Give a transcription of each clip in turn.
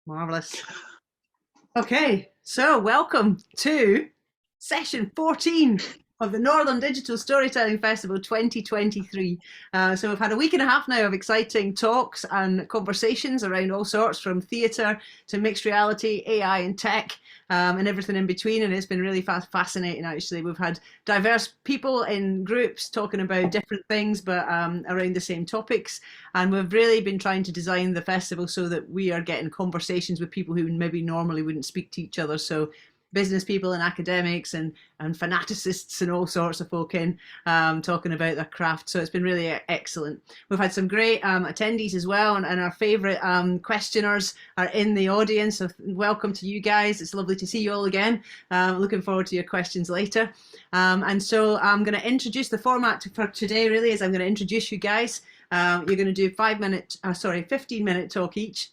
Marvelous. Okay, so welcome to session 14 of the Northern Digital Storytelling Festival 2023. So we've had a week and a half now of exciting talks and conversations around all sorts, from theatre to mixed reality, AI and tech, and everything in between. And it's been really fascinating, actually. We've had diverse people in groups talking about different things, but around the same topics. And we've really been trying to design the festival so that we are getting conversations with people who maybe normally wouldn't speak to each other. So business people and academics and fanaticists and all sorts of folk in talking about their craft. So it's been really excellent. We've had some great attendees as well, and our favourite questioners are in the audience. So welcome to you guys. It's lovely to see you all again. Looking forward to your questions later. And so I'm going to introduce the format for today. Really, is I'm going to introduce you guys. You're going to do 15-minute talk each.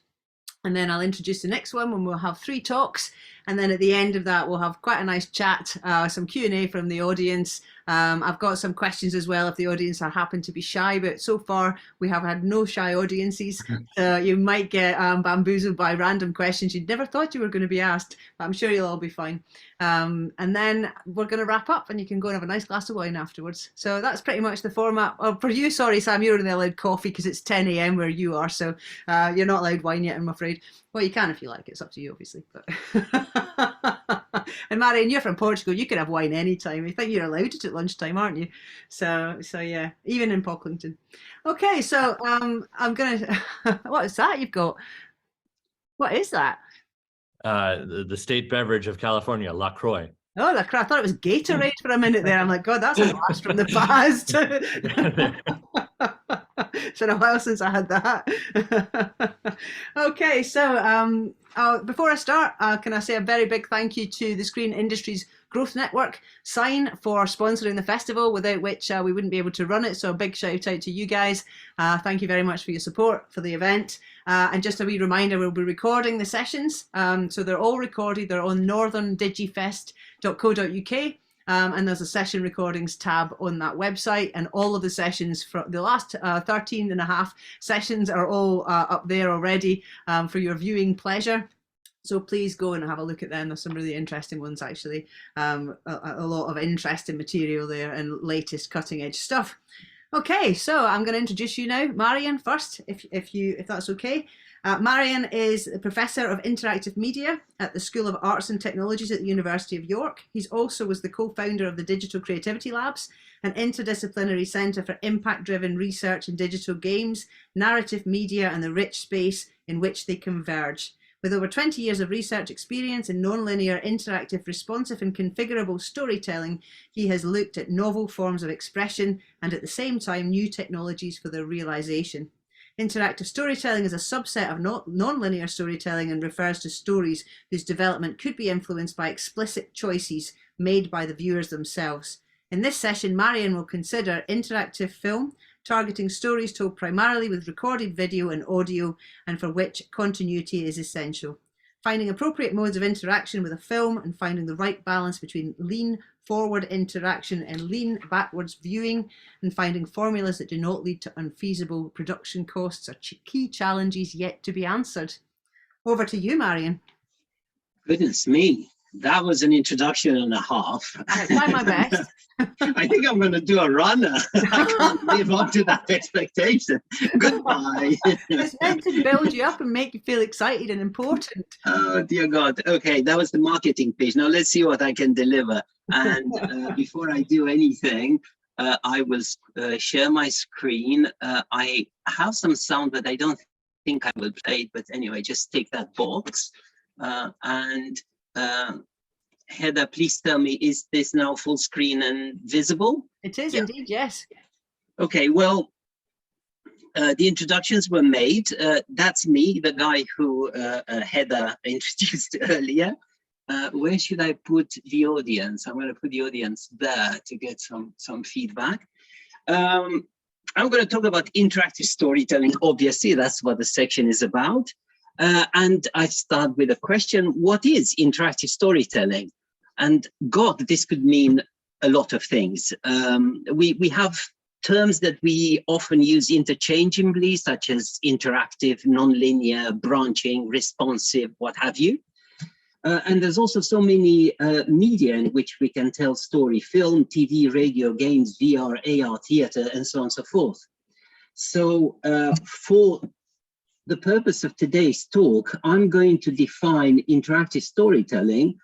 And then I'll introduce the next one when we'll have 3 talks. And then at the end of that, we'll have quite a nice chat, some Q&A from the audience. I've got some questions as well if the audience happen to be shy, but so far we have had no shy audiences. You might get bamboozled by random questions you'd never thought you were going to be asked, but I'm sure you'll all be fine. And then we're going to wrap up and you can go and have a nice glass of wine afterwards. So that's pretty much the format. Oh, for you, sorry, Sam, you're only allowed coffee because it's 10 a.m. where you are, so you're not allowed wine yet, I'm afraid. Well, you can if you like. It's up to you, obviously. But and Marian, you're from Portugal. You can have wine anytime. I think you're allowed it at lunchtime, aren't you? So yeah, even in Pocklington. Okay, so I'm gonna. What is that you've got? What is that? The state beverage of California, LaCroix. Oh, LaCroix! I thought it was Gatorade for a minute there. I'm like, God, that's a blast from the past. It's been a while since I had that. Okay, so before I start, can I say a very big thank you to the Screen Industries Growth Network, Sign, for sponsoring the festival, without which we wouldn't be able to run it. So a big shout out to you guys. Thank you very much for your support for the event. And just a wee reminder, we'll be recording the sessions. So they're all recorded. They're on northerndigifest.co.uk. And there's a session recordings tab on that website, and all of the sessions for the last 13 and a half sessions are all up there already for your viewing pleasure. So please go and have a look at them. There's some really interesting ones, actually. A lot of interesting material there and latest cutting edge stuff. Okay, so I'm going to introduce you now, Marian, first, if that's okay. Marian is a Professor of Interactive Media at the School of Arts and Technologies at the University of York. He also was the co-founder of the Digital Creativity Labs, an interdisciplinary centre for impact-driven research in digital games, narrative media, and the rich space in which they converge. With over 20 years of research experience in non-linear, interactive, responsive and configurable storytelling, he has looked at novel forms of expression and at the same time new technologies for their realisation. Interactive storytelling is a subset of non-linear storytelling and refers to stories whose development could be influenced by explicit choices made by the viewers themselves. In this session, Marian will consider interactive film, targeting stories told primarily with recorded video and audio, and for which continuity is essential. Finding appropriate modes of interaction with a film and finding the right balance between lean forward interaction and lean backwards viewing, and finding formulas that do not lead to unfeasible production costs are key challenges yet to be answered. Over to you, Marian. Goodness me, that was an introduction and a half. I try my best. I think I'm going to do a runner. I can't live up to that expectation. Goodbye. It's meant to build you up and make you feel excited and important. Oh, dear God. Okay, that was the marketing page. Now let's see what I can deliver. And before I do anything, I will share my screen. I have some sound, but I don't think I will play it. But anyway, just take that box. Heather, please tell me, is this now full screen and visible? It is indeed, yes. Okay, well, the introductions were made. That's me, the guy who Heather introduced earlier. Where should I put the audience? I'm going to put the audience there to get some feedback. I'm going to talk about interactive storytelling. Obviously, that's what the section is about. And I start with a question: what is interactive storytelling? And God, this could mean a lot of things. We have terms that we often use interchangeably, such as interactive, nonlinear, branching, responsive, what have you. And there's also so many media in which we can tell story: film, TV, radio, games, VR, AR, theater, and so on and so forth. So for the purpose of today's talk, I'm going to define interactive storytelling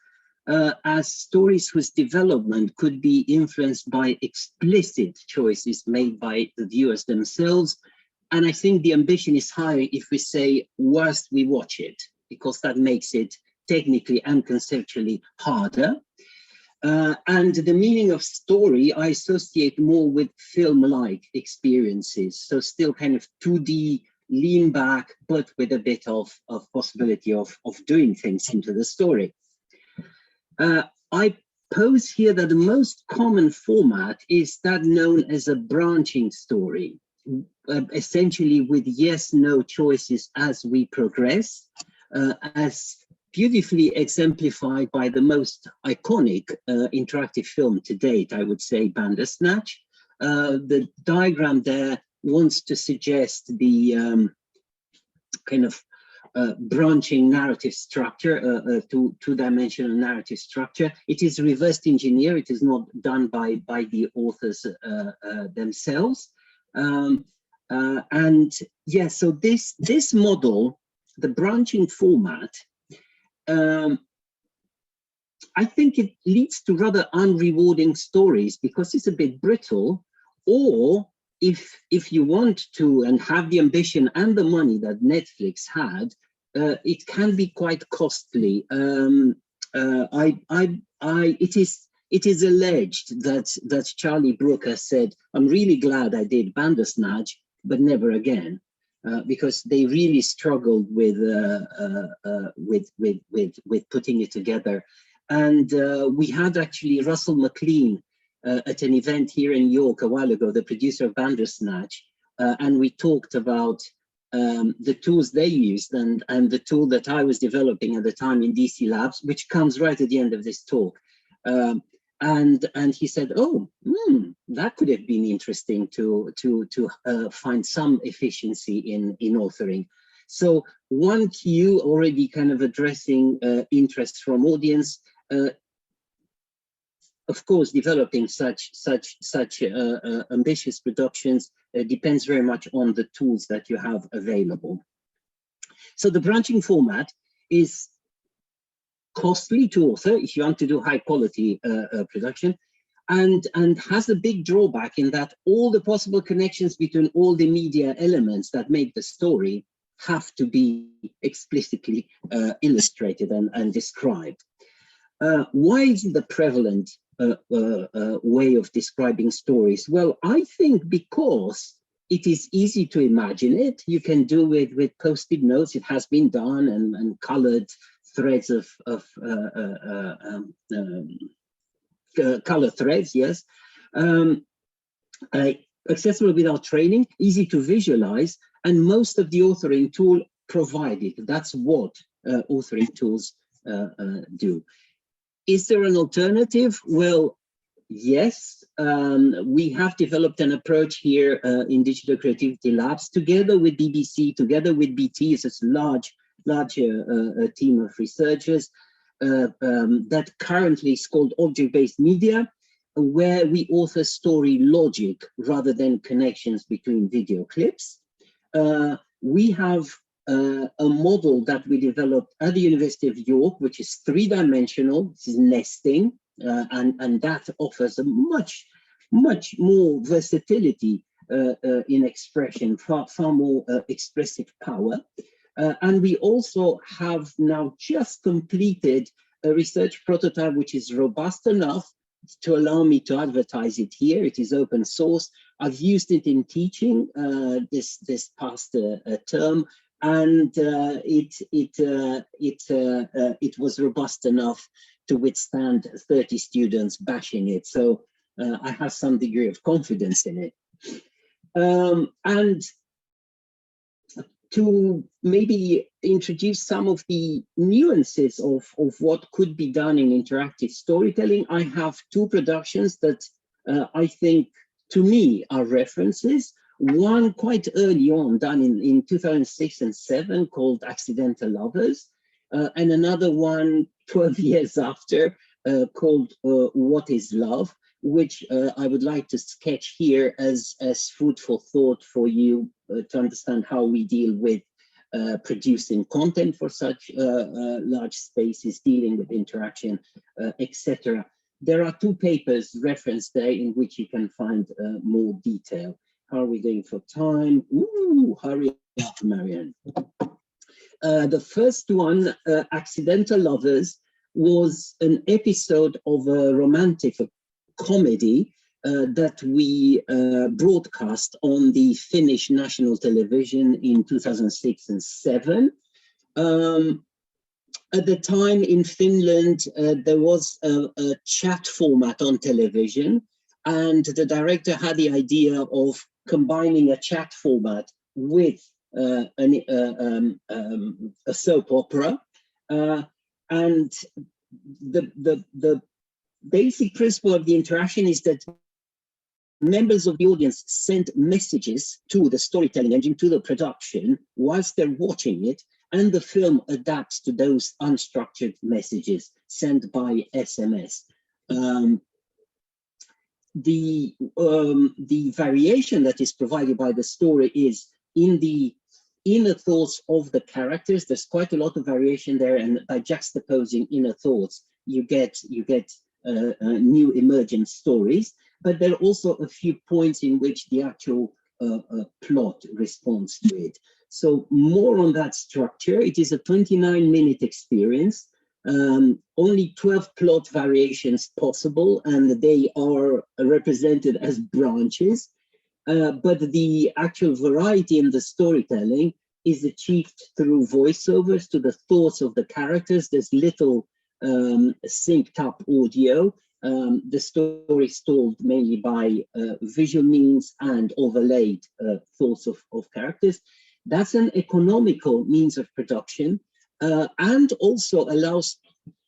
as stories whose development could be influenced by explicit choices made by the viewers themselves. And I think the ambition is higher if we say whilst we watch it, because that makes it technically and conceptually harder. And the meaning of story I associate more with film-like experiences. So still kind of 2D, lean back, but with a bit of possibility of doing things into the story. I pose here that the most common format is that known as a branching story, essentially with yes-no choices as we progress, as beautifully exemplified by the most iconic interactive film to date, I would say, Bandersnatch. The diagram there wants to suggest the kind of branching narrative structure, two-dimensional narrative structure. It is reversed engineered. It is not done by the authors themselves. And yeah, so this model, the branching format, I think it leads to rather unrewarding stories because it's a bit brittle, or if you want to and have the ambition and the money that Netflix had, it can be quite costly. It is alleged that Charlie Brooker said, "I'm really glad I did Bandersnatch, but never again," because they really struggled with putting it together. And we had actually Russell McLean at an event here in York a while ago, the producer of Bandersnatch, and we talked about the tools they used and the tool that I was developing at the time in DC Labs, which comes right at the end of this talk. And he said, "Oh, that could have been interesting to find some efficiency in authoring." So one cue already kind of addressing interest from audience. Of course, developing such ambitious productions depends very much on the tools that you have available. So the branching format is costly to author if you want to do high quality production, and has a big drawback in that all the possible connections between all the media elements that make the story have to be explicitly illustrated and described. Why is it the prevalent way of describing stories? Well, I think because it is easy to imagine it. You can do it with post-it notes. It has been done, and colored threads of color threads, yes. Accessible without training, easy to visualize, and most of the authoring tool provided. That's what authoring tools do. Is there an alternative? Well, yes. We have developed an approach here in Digital Creativity Labs together with BBC, together with BT. It's a large team of researchers that currently is called object-based media, where we author story logic rather than connections between video clips. We have a model that we developed at the University of York, which is three-dimensional. This is nesting, and that offers a much more versatility in expression, far more expressive power. And we also have now just completed a research prototype which is robust enough to allow me to advertise it here. It is open source. I've used it in teaching this past term, and it was robust enough to withstand 30 students bashing it. So I have some degree of confidence in it. And to maybe introduce some of the nuances of what could be done in interactive storytelling, I have two productions that I think to me, are references. One quite early on, done in 2006 and 7, called Accidental Lovers, and another one 12 years after, called What is Love, which I would like to sketch here as food for thought for you to understand how we deal with producing content for such large spaces, dealing with interaction, etc. There are 2 papers referenced there in which you can find more detail. How are we doing for time? Ooh, hurry up, Marian. The first one, Accidental Lovers, was an episode of a romantic comedy that we broadcast on the Finnish national television in 2006 and 7. At the time in Finland, there was a chat format on television, and the director had the idea of combining a chat format with a soap opera. And the basic principle of the interaction is that members of the audience send messages to the storytelling engine, to the production, whilst they're watching it, and the film adapts to those unstructured messages sent by SMS. The variation that is provided by the story is in the inner thoughts of the characters. There's quite a lot of variation there, and by juxtaposing inner thoughts, you get new emergent stories. But there are also a few points in which the actual plot responds to it. So more on that structure. It is a 29-minute experience. Only 12 plot variations possible, and they are represented as branches. But the actual variety in the storytelling is achieved through voiceovers to the thoughts of the characters. There's little synced up audio. The story is told mainly by visual means and overlaid thoughts of characters. That's an economical means of production, and also allows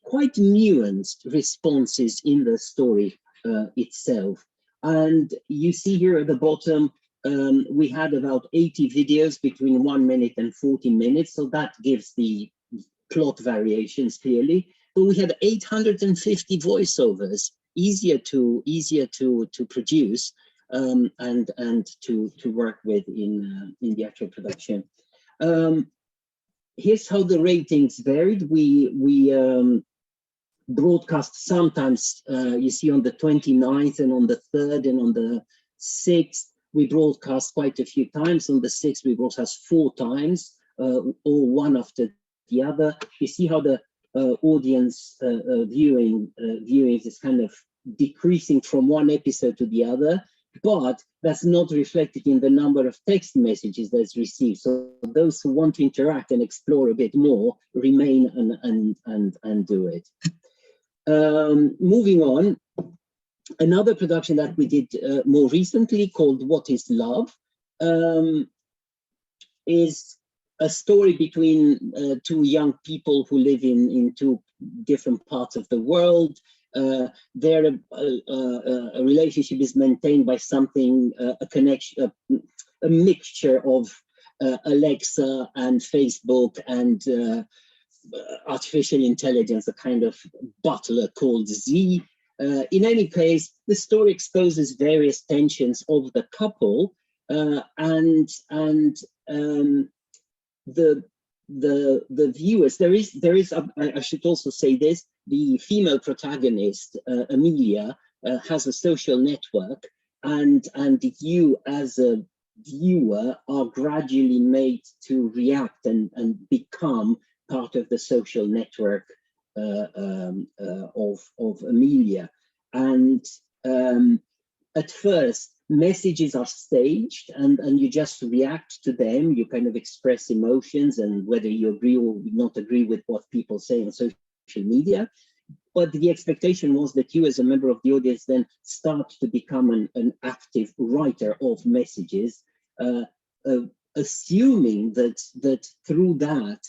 quite nuanced responses in the story itself. And you see here at the bottom, we had about 80 videos between 1 minute and 40 minutes. So that gives the plot variations clearly. But we had 850 voiceovers, easier to produce and to work with in the actual production. Here's how the ratings varied. We broadcast sometimes, you see on the 29th and on the 3rd and on the 6th, we broadcast quite a few times. On the 6th, we broadcast 4 times, all one after the other. You see how the audience viewing is kind of decreasing from one episode to the other, but that's not reflected in the number of text messages that's received. So those who want to interact and explore a bit more remain and do it. Moving on, another production that we did more recently called What is Love is a story between 2 young people who live in 2 different parts of the world. Their relationship is maintained by something, a connection, a mixture of Alexa and Facebook and artificial intelligence, a kind of butler called Z. In any case, the story exposes various tensions of the couple, and the viewers. There is I should also say this: the female protagonist, Amelia, has a social network, and you as a viewer are gradually made to react and become part of the social network of Amelia. And at first, messages are staged and you just react to them. You kind of express emotions and whether you agree or not agree with what people say on social media. But the expectation was that you as a member of the audience then start to become an active writer of messages, assuming that through that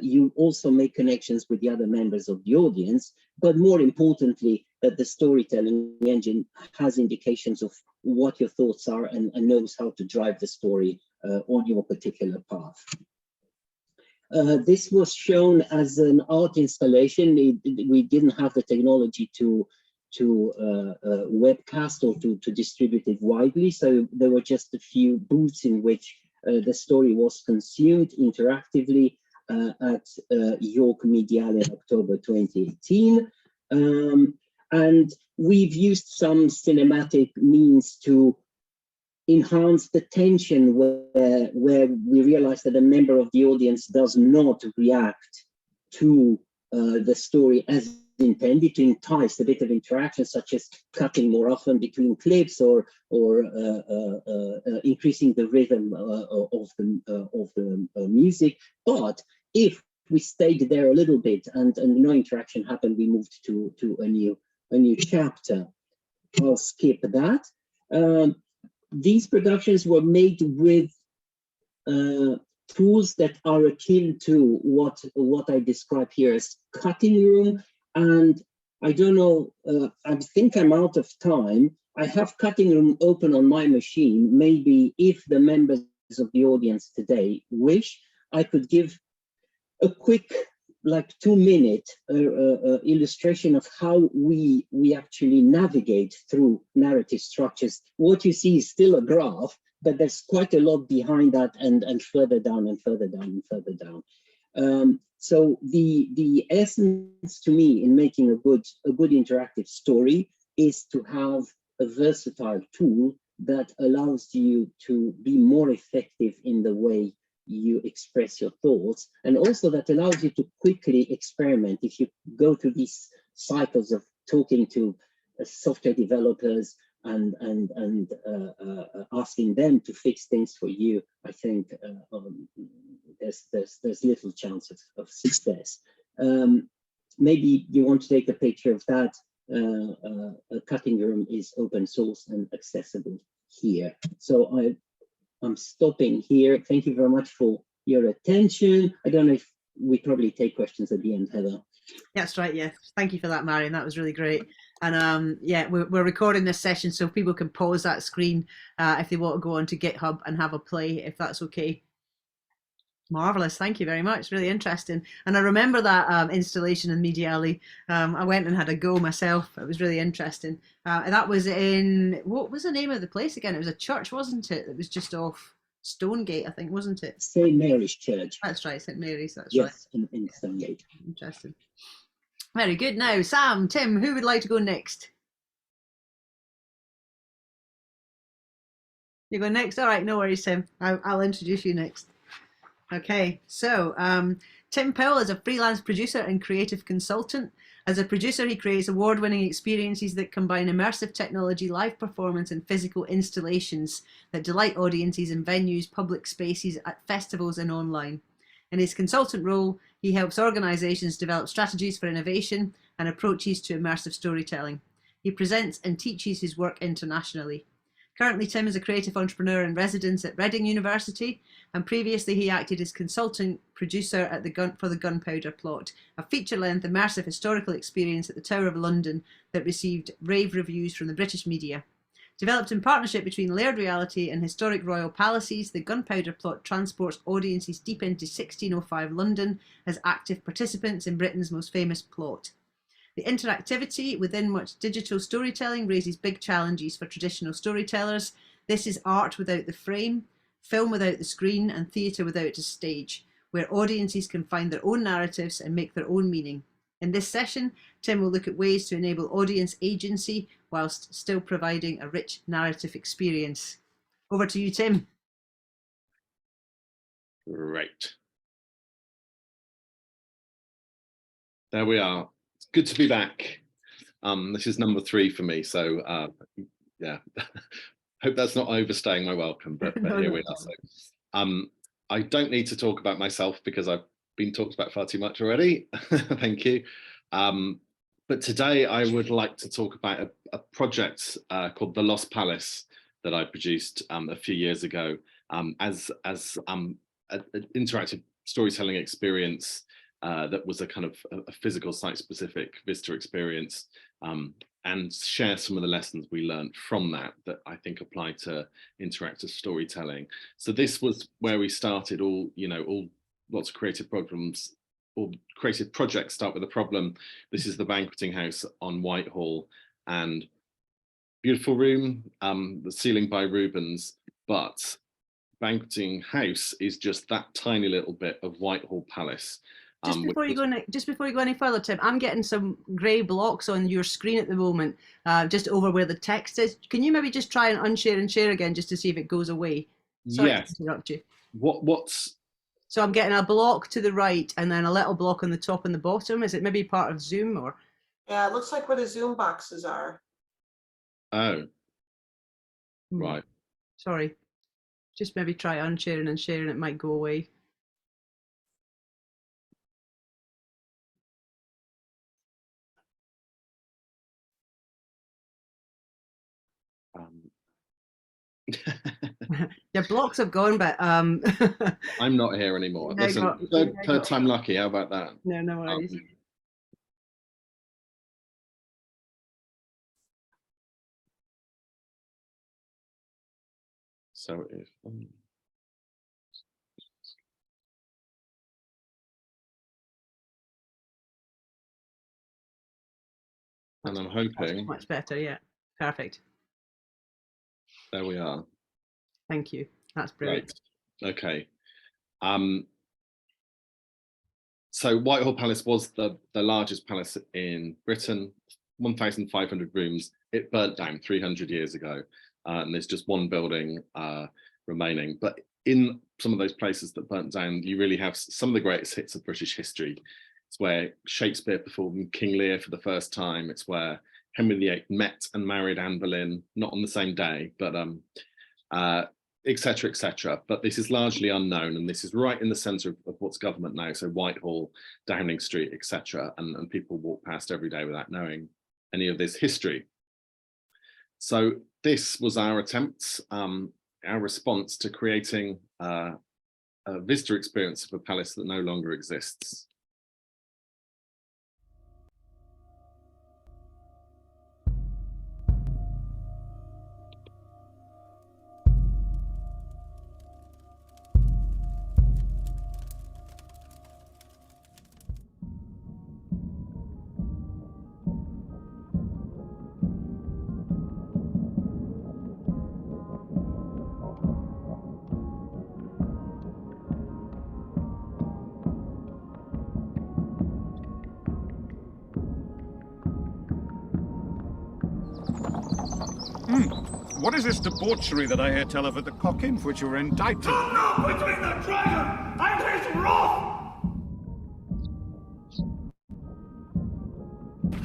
you also make connections with the other members of the audience, but more importantly, that the storytelling engine has indications of what your thoughts are and knows how to drive the story on your particular path. This was shown as an art installation. We didn't have the technology to webcast or to distribute it widely, so there were just a few booths in which the story was consumed interactively at York Mediale in October 2018. And we've used some cinematic means to enhance the tension where we realize that a member of the audience does not react to the story as intended, to entice a bit of interaction, such as cutting more often between clips or increasing the rhythm of the music. But if we stayed there a little bit and no interaction happened, we moved to a new chapter. I'll skip that. These productions were made with tools that are akin to what I describe here as cutting room. And I don't know, I think I'm out of time. I have cutting room open on my machine. Maybe if the members of the audience today wish, I could give a quick, like 2-minute illustration of how we actually navigate through narrative structures. What you see is still a graph, but there's quite a lot behind that, and further down and further down and further down. So the essence to me in making a good interactive story is to have a versatile tool that allows you to be more effective in the way you express your thoughts, and also that allows you to quickly experiment. If you go through these cycles of talking to software developers and asking them to fix things for you, I think there's little chance of success. Maybe you want to take a picture of that. A cutting room is open source and accessible here. So I'm stopping here. Thank you very much for your attention. I don't know if we probably take questions at the end, Heather. That's right, yeah. Thank you for that, Marian. That was really great. And yeah, we're recording this session so people can pause that screen if they want to go onto GitHub and have a play, if that's okay. Marvelous, thank you very much. Really interesting. And I remember that installation in Mediale. I went and had a go myself. It was really interesting. And that was in, what was the name of the place again? It was a church, wasn't it? It was just off Stonegate, I think, wasn't it? St. Mary's Church. That's right, St. Mary's, that's yes, right. in Stonegate. Interesting. Very good. Now, Sam, Tim, who would like to go next? You go next? All right, no worries, Tim. I'll introduce you next. Okay, so Tim Powell is a freelance producer and creative consultant. As a producer, he creates award-winning experiences that combine immersive technology, live performance, and physical installations that delight audiences in venues, public spaces, at festivals, and online. In his consultant role, he helps organizations develop strategies for innovation and approaches to immersive storytelling. He presents and teaches his work internationally. Currently, Tim is a creative entrepreneur in residence at Reading University, and previously he acted as consultant producer at for the Gunpowder Plot, a feature-length immersive historical experience at the Tower of London that received rave reviews from the British media. Developed in partnership between Laird Reality and Historic Royal Palaces, the Gunpowder Plot transports audiences deep into 1605 London as active participants in Britain's most famous plot. The interactivity within which digital storytelling raises big challenges for traditional storytellers. This is art without the frame, film without the screen, and theatre without a stage, where audiences can find their own narratives and make their own meaning. In this session, Tim will look at ways to enable audience agency whilst still providing a rich narrative experience. Over to you, Tim. Great. There we are. It's good to be back. This is number 3 for me, so yeah. Hope that's not overstaying my welcome, but here we are. So, I don't need to talk about myself because I've been talked about far too much already. Thank you. But today I would like to talk about a project called The Lost Palace that I produced a few years ago as an interactive storytelling experience that was a kind of a physical site-specific visitor experience, and share some of the lessons we learned from that I think apply to interactive storytelling. So this was where we started. All lots of creative programs, all creative projects start with a problem. This is the banqueting house on Whitehall, and beautiful room, the ceiling by Rubens, but banqueting house is just that tiny little bit of Whitehall Palace. Just before you go any further, Tim, I'm getting some grey blocks on your screen at the moment, just over where the text is. Can you maybe just try and unshare and share again, just to see if it goes away? Sorry yes. to interrupt you. What's? So I'm getting a block to the right and then a little block on the top and the bottom. Is it maybe part of Zoom or? Yeah, it looks like where the Zoom boxes are. Oh, right. Sorry. Just maybe try unsharing and sharing. It might go away. Your blocks have gone, but I'm not here anymore. Listen, third time lucky. How about that? No worries. So if and I'm hoping much better. Yeah, perfect. There we are. Thank you. That's brilliant. Right. Okay. So Whitehall Palace was the largest palace in Britain, 1,500 rooms. It burnt down 300 years ago, and there's just one building remaining. But in some of those places that burnt down, you really have some of the greatest hits of British history. It's where Shakespeare performed King Lear for the first time. It's where Henry VIII met and married Anne Boleyn, not on the same day, but etc., etc. But this is largely unknown, and this is right in the centre of what's government now. So Whitehall, Downing Street, etc. And people walk past every day without knowing any of this history. So this was our attempt, our response to creating a visitor experience of a palace that no longer exists. What is this debauchery that I hear tell of at the Cock-Inn for which you were indicted? No, between the dragon and his wrath!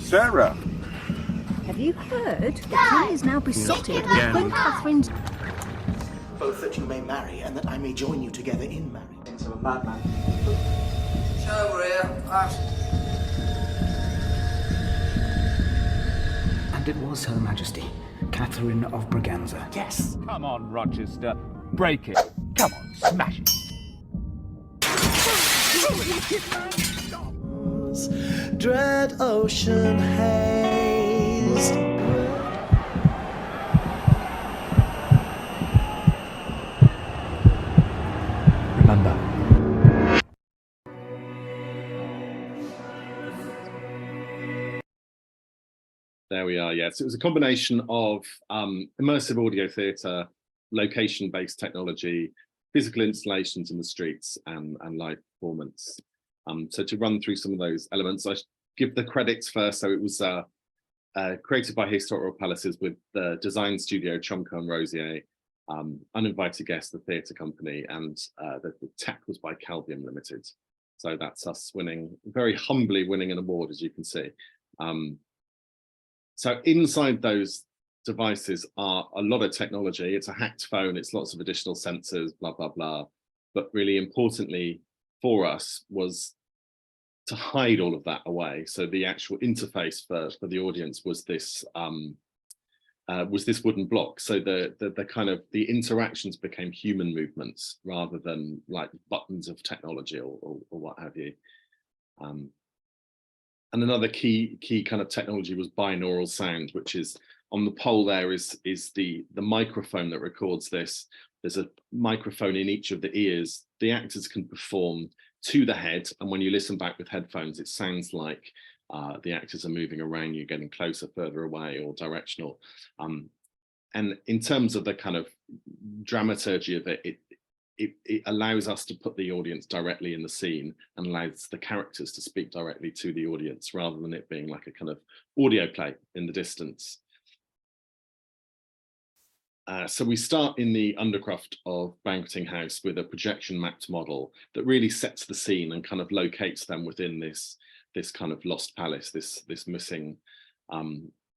Sarah! Have you heard? The king is now besotted with Queen Catherine's... Both that you may marry and that I may join you together in marriage. Into a madman. Over here. And it was Her Majesty, Catherine of Braganza. Yes. Come on, Rochester. Break it. Come on, smash it. Dread ocean haze. Remember, There we are, yes. It was a combination of immersive audio theatre, location-based technology, physical installations in the streets, and live performance. So to run through some of those elements, I should give the credits first. So it was created by Historical Palaces with the design studio Chomko and Rosier, uninvited guest, the theatre company, and the tech was by Calbium Limited. So that's us very humbly winning an award, as you can see. So inside those devices are a lot of technology. It's a hacked phone, it's lots of additional sensors, blah, blah, blah. But really importantly for us was to hide all of that away. So the actual interface for the audience was this was this wooden block. So the kind of the interactions became human movements rather than like buttons of technology or what have you. And another key kind of technology was binaural sound, which is on the pole there is the microphone that records this. There's a microphone in each of the ears. The actors can perform to the head, and when you listen back with headphones, it sounds like the actors are moving around you, getting closer, further away, or directional. And in terms of the kind of dramaturgy of it, it allows us to put the audience directly in the scene and allows the characters to speak directly to the audience rather than it being like a kind of audio play in the distance. So we start in the undercroft of Banqueting House with a projection mapped model that really sets the scene and kind of locates them within this kind of lost palace, this missing,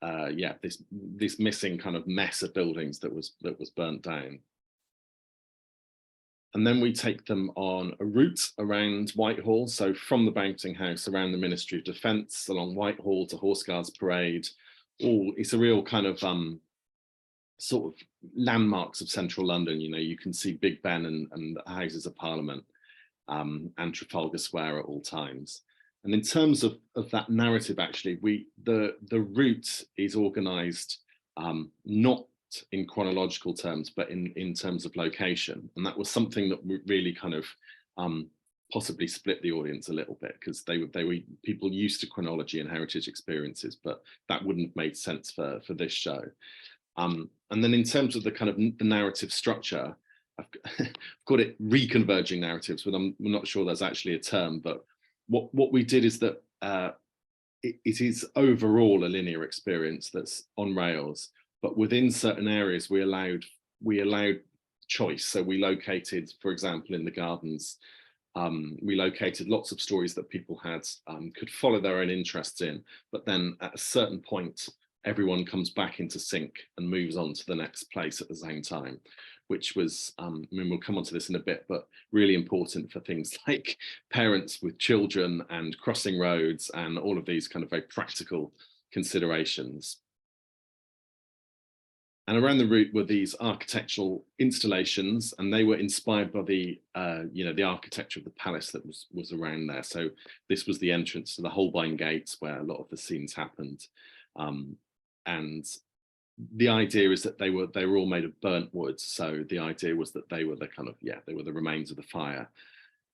this missing kind of mess of buildings that was burnt down. And then we take them on a route around Whitehall. So from the Banqueting House around the Ministry of Defence, along Whitehall to Horse Guards Parade. It's a real kind of sort of landmarks of central London. You know, you can see Big Ben and the Houses of Parliament and Trafalgar Square at all times. And in terms of that narrative, actually, the route is organised not in chronological terms, but in terms of location. And that was something that really kind of possibly split the audience a little bit, because they were people used to chronology and heritage experiences, but that wouldn't have made sense for this show. And then in terms of the kind of the narrative structure, I've got it reconverging narratives, but I'm not sure that's actually a term. But what we did is that it is overall a linear experience that's on rails, but within certain areas we allowed choice. So we located, for example, in the gardens, we located lots of stories that people had could follow their own interests in, but then at a certain point everyone comes back into sync and moves on to the next place at the same time, which was, I mean, we'll come on to this in a bit, but really important for things like parents with children and crossing roads and all of these kind of very practical considerations. And around the route were these architectural installations, and they were inspired by the, the architecture of the palace that was around there. So this was the entrance to the Holbein Gates, where a lot of the scenes happened. And the idea is that they were all made of burnt wood. So the idea was that they were the kind of, they were the remains of the fire.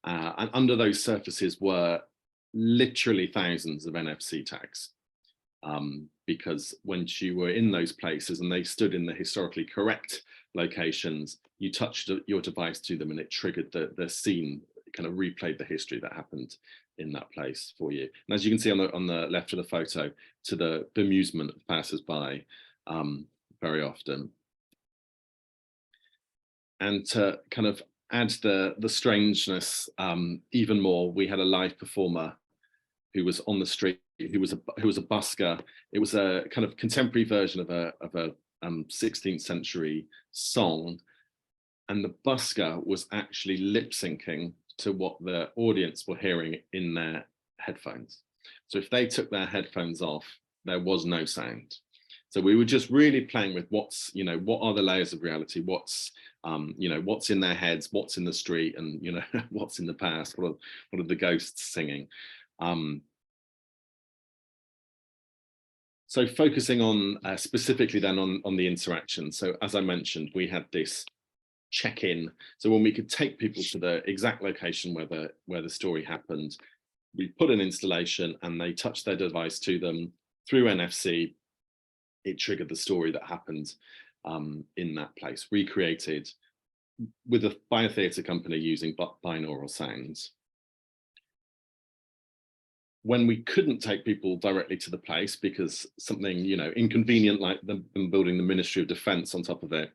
And under those surfaces were literally thousands of NFC tags. Because when you were in those places and they stood in the historically correct locations, you touched your device to them and it triggered the scene, kind of replayed the history that happened in that place for you. And as you can see on the left of the photo, to the bemusement of passers-by very often. And to kind of add the strangeness even more, we had a live performer who was on the street, who was a busker. It was a kind of contemporary version of a 16th century song, and the busker was actually lip syncing to what the audience were hearing in their headphones. So if they took their headphones off, there was no sound. So we were just really playing with what are the layers of reality, what's in their heads, what's in the street, and what's in the past, what are the ghosts singing. So focusing on specifically then on the interaction. So as I mentioned, we had this check-in. So when we could take people to the exact location where the story happened, we put an installation and they touched their device to them through NFC. It triggered the story that happened in that place, recreated by a theatre company using binaural sounds. When we couldn't take people directly to the place because something inconvenient like them building the Ministry of Defence on top of it,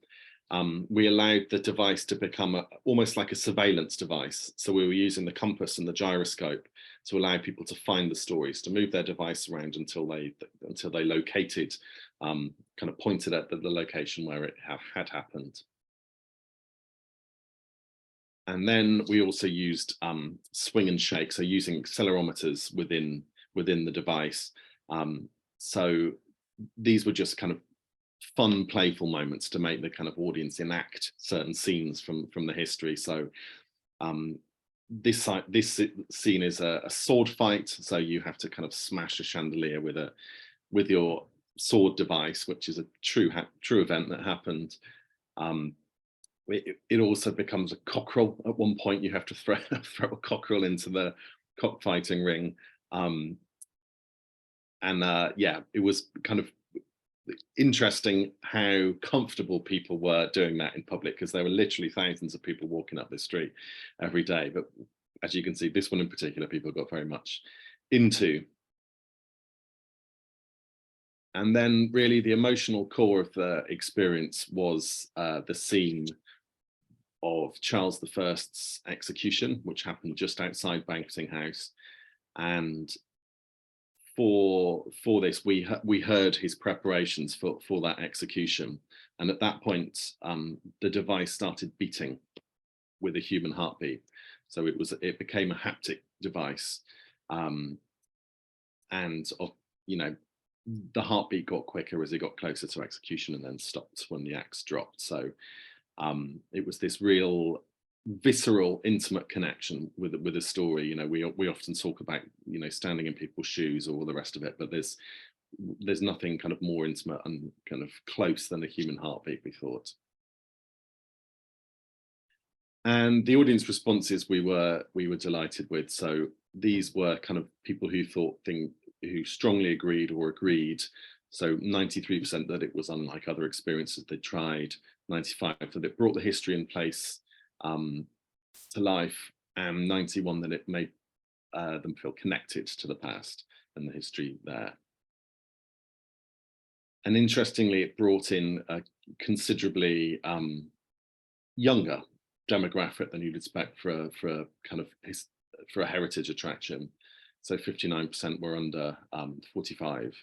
we allowed the device to become almost like a surveillance device. So we were using the compass and the gyroscope to allow people to find the stories, to move their device around until they located, kind of pointed at the location where it had happened. And then we also used swing and shake, so using accelerometers within the device. So these were just kind of fun, playful moments to make the kind of audience enact certain scenes from the history. So this scene is a sword fight, so you have to kind of smash a chandelier with your sword device, which is a true event that happened. It also becomes a cockerel at one point. You have to throw a cockerel into the cockfighting ring, yeah, it was kind of interesting how comfortable people were doing that in public, because there were literally thousands of people walking up this street every day. But as you can see, this one in particular, people got very much into. And then really the emotional core of the experience was the scene of Charles I's execution, which happened just outside Banqueting House. And for this, we heard his preparations for that execution. And at that point, the device started beating with a human heartbeat. So it became a haptic device. And you know, the heartbeat got quicker as it got closer to execution, and then stopped when the axe dropped. So it was this real visceral, intimate connection with a story. You know, we often talk about, you know, standing in people's shoes or all the rest of it, but there's nothing kind of more intimate and kind of close than a human heartbeat, we thought. And the audience responses we were delighted with. So these were kind of people who who strongly agreed or agreed. So 93% that it was unlike other experiences they tried, 95% that it brought the history in place to life, and 91% that it made them feel connected to the past and the history there. And interestingly, it brought in a considerably younger demographic than you'd expect for a kind of for a heritage attraction. So 59% were under 45.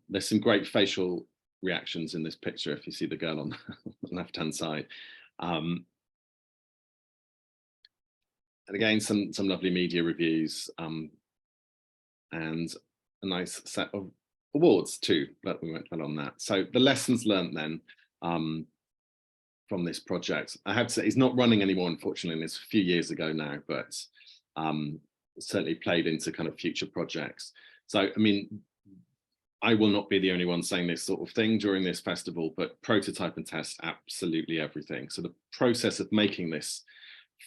There's some great facial reactions in this picture if you see the girl on the left-hand side. And again, some lovely media reviews, and a nice set of awards too, but we won't dwell on that. So the lessons learned then from this project, I have to say, it's not running anymore, unfortunately, and it's a few years ago now, but certainly played into kind of future projects. So, I mean, I will not be the only one saying this sort of thing during this festival, but prototype and test absolutely everything. So the process of making this,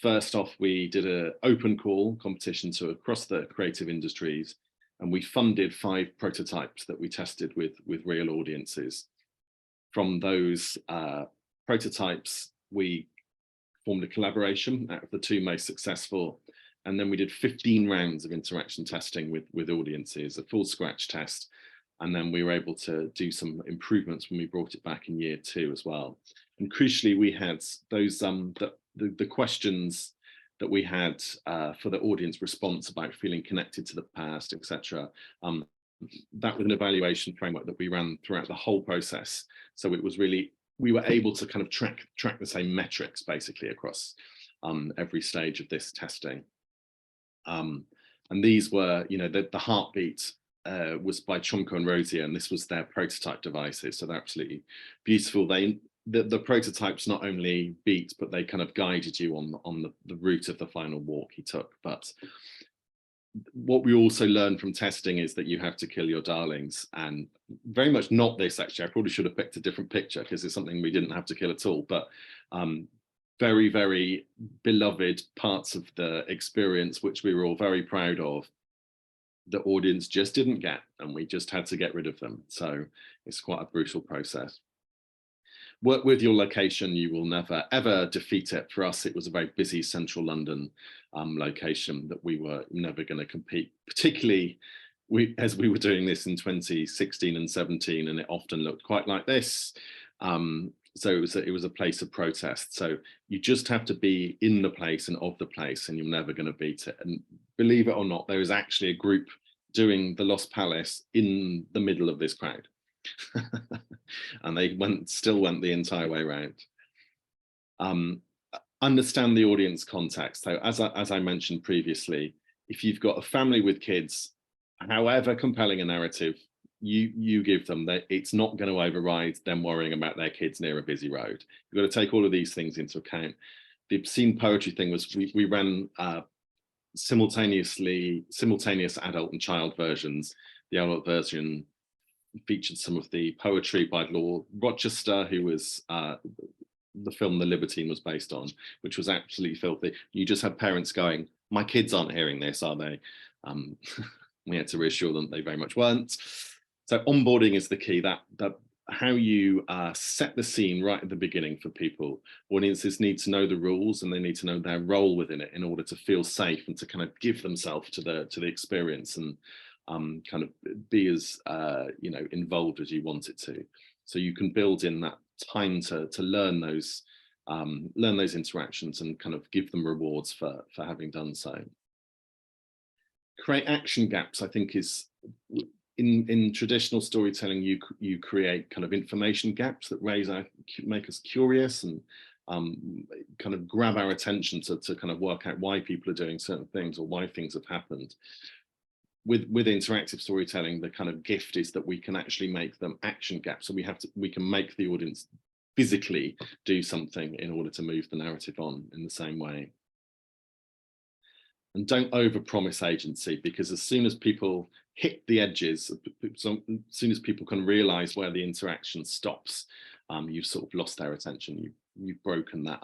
first off, we did an open call competition to across the creative industries, and we funded 5 prototypes that we tested with real audiences. From those prototypes, we formed a collaboration out of the 2 most successful, and then we did 15 rounds of interaction testing with audiences, a full scratch test, and then we were able to do some improvements when we brought it back in year 2 as well. And crucially, we had those the questions that we had for the audience response about feeling connected to the past, etc. That was an evaluation framework that we ran throughout the whole process. So it was really, we were able to kind of track the same metrics basically across every stage of this testing. And these were, you know, the heartbeat was by Chomko and Rosier, and this was their prototype devices. So they're absolutely beautiful. The prototypes not only beat, but they kind of guided you on the route of the final walk he took. But what we also learned from testing is that you have to kill your darlings, and very much not this actually. I probably should have picked a different picture because it's something we didn't have to kill at all. But very, very beloved parts of the experience, which we were all very proud of, the audience just didn't get, and we just had to get rid of them. So it's quite a brutal process. Work with your location, you will never ever defeat it. For us, it was a very busy central London location that we were never going to compete, particularly as we were doing this in 2016 and 17, and it often looked quite like this. So it was a place of protest. So you just have to be in the place and of the place, and you're never going to beat it. And believe it or not, there is actually a group doing the Lost Palace in the middle of this crowd. And they still went the entire way around. Understand the audience context. So as I mentioned previously, if you've got a family with kids, however compelling a narrative you give them, that it's not going to override them worrying about their kids near a busy road. You've got to take all of these things into account. The obscene poetry thing was we ran simultaneous adult and child versions. The adult version featured some of the poetry by Lord Rochester, who was the film The Libertine was based on, which was absolutely filthy. You just had parents going, my kids aren't hearing this, are they? We had to reassure them they very much weren't. So onboarding is the key, that how you set the scene right at the beginning for people. Audiences need to know the rules and they need to know their role within it in order to feel safe and to kind of give themselves to the experience and kind of be as involved as you want it to. So you can build in that time to learn those interactions and kind of give them rewards for having done so. Create action gaps, I think, is in traditional storytelling, you create kind of information gaps that make us curious and kind of grab our attention to kind of work out why people are doing certain things or why things have happened. With interactive storytelling, the kind of gift is that we can actually make them action gaps. So we can make the audience physically do something in order to move the narrative on in the same way. And don't overpromise agency, because as soon as people hit the edges, as soon as people can realize where the interaction stops, you've sort of lost their attention. You've broken that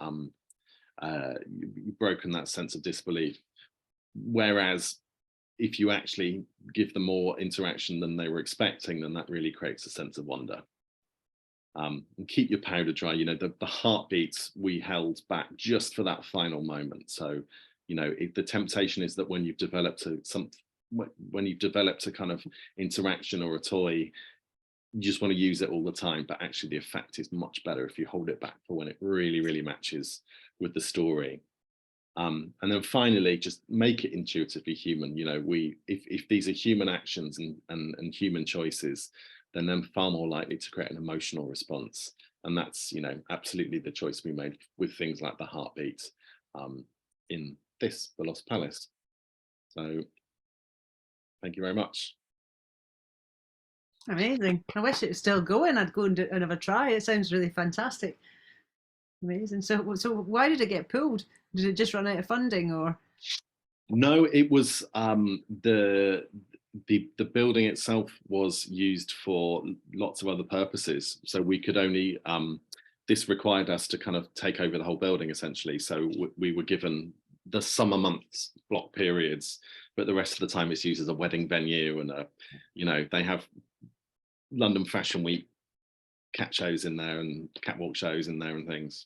sense of disbelief. Whereas if you actually give them more interaction than they were expecting, then that really creates a sense of wonder. And keep your powder dry. The heartbeats we held back just for that final moment. So, if the temptation is that when you've developed a kind of interaction or a toy, you just want to use it all the time, but actually the effect is much better if you hold it back for when it really, really matches with the story. And then finally, just make it intuitively human. If these are human actions and human choices, then they're far more likely to create an emotional response. And that's, absolutely the choice we made with things like the heartbeat in The Lost Palace. So thank you very much. Amazing. I wish it was still going. I'd go and have a try. It sounds really fantastic. Amazing. So why did it get pulled? Did it just run out of funding, or? No, it was the building itself was used for lots of other purposes. So we could only, this required us to kind of take over the whole building essentially. So we were given the summer months block periods, but the rest of the time it's used as a wedding venue, and they have London Fashion Week cat shows in there and catwalk shows in there and things,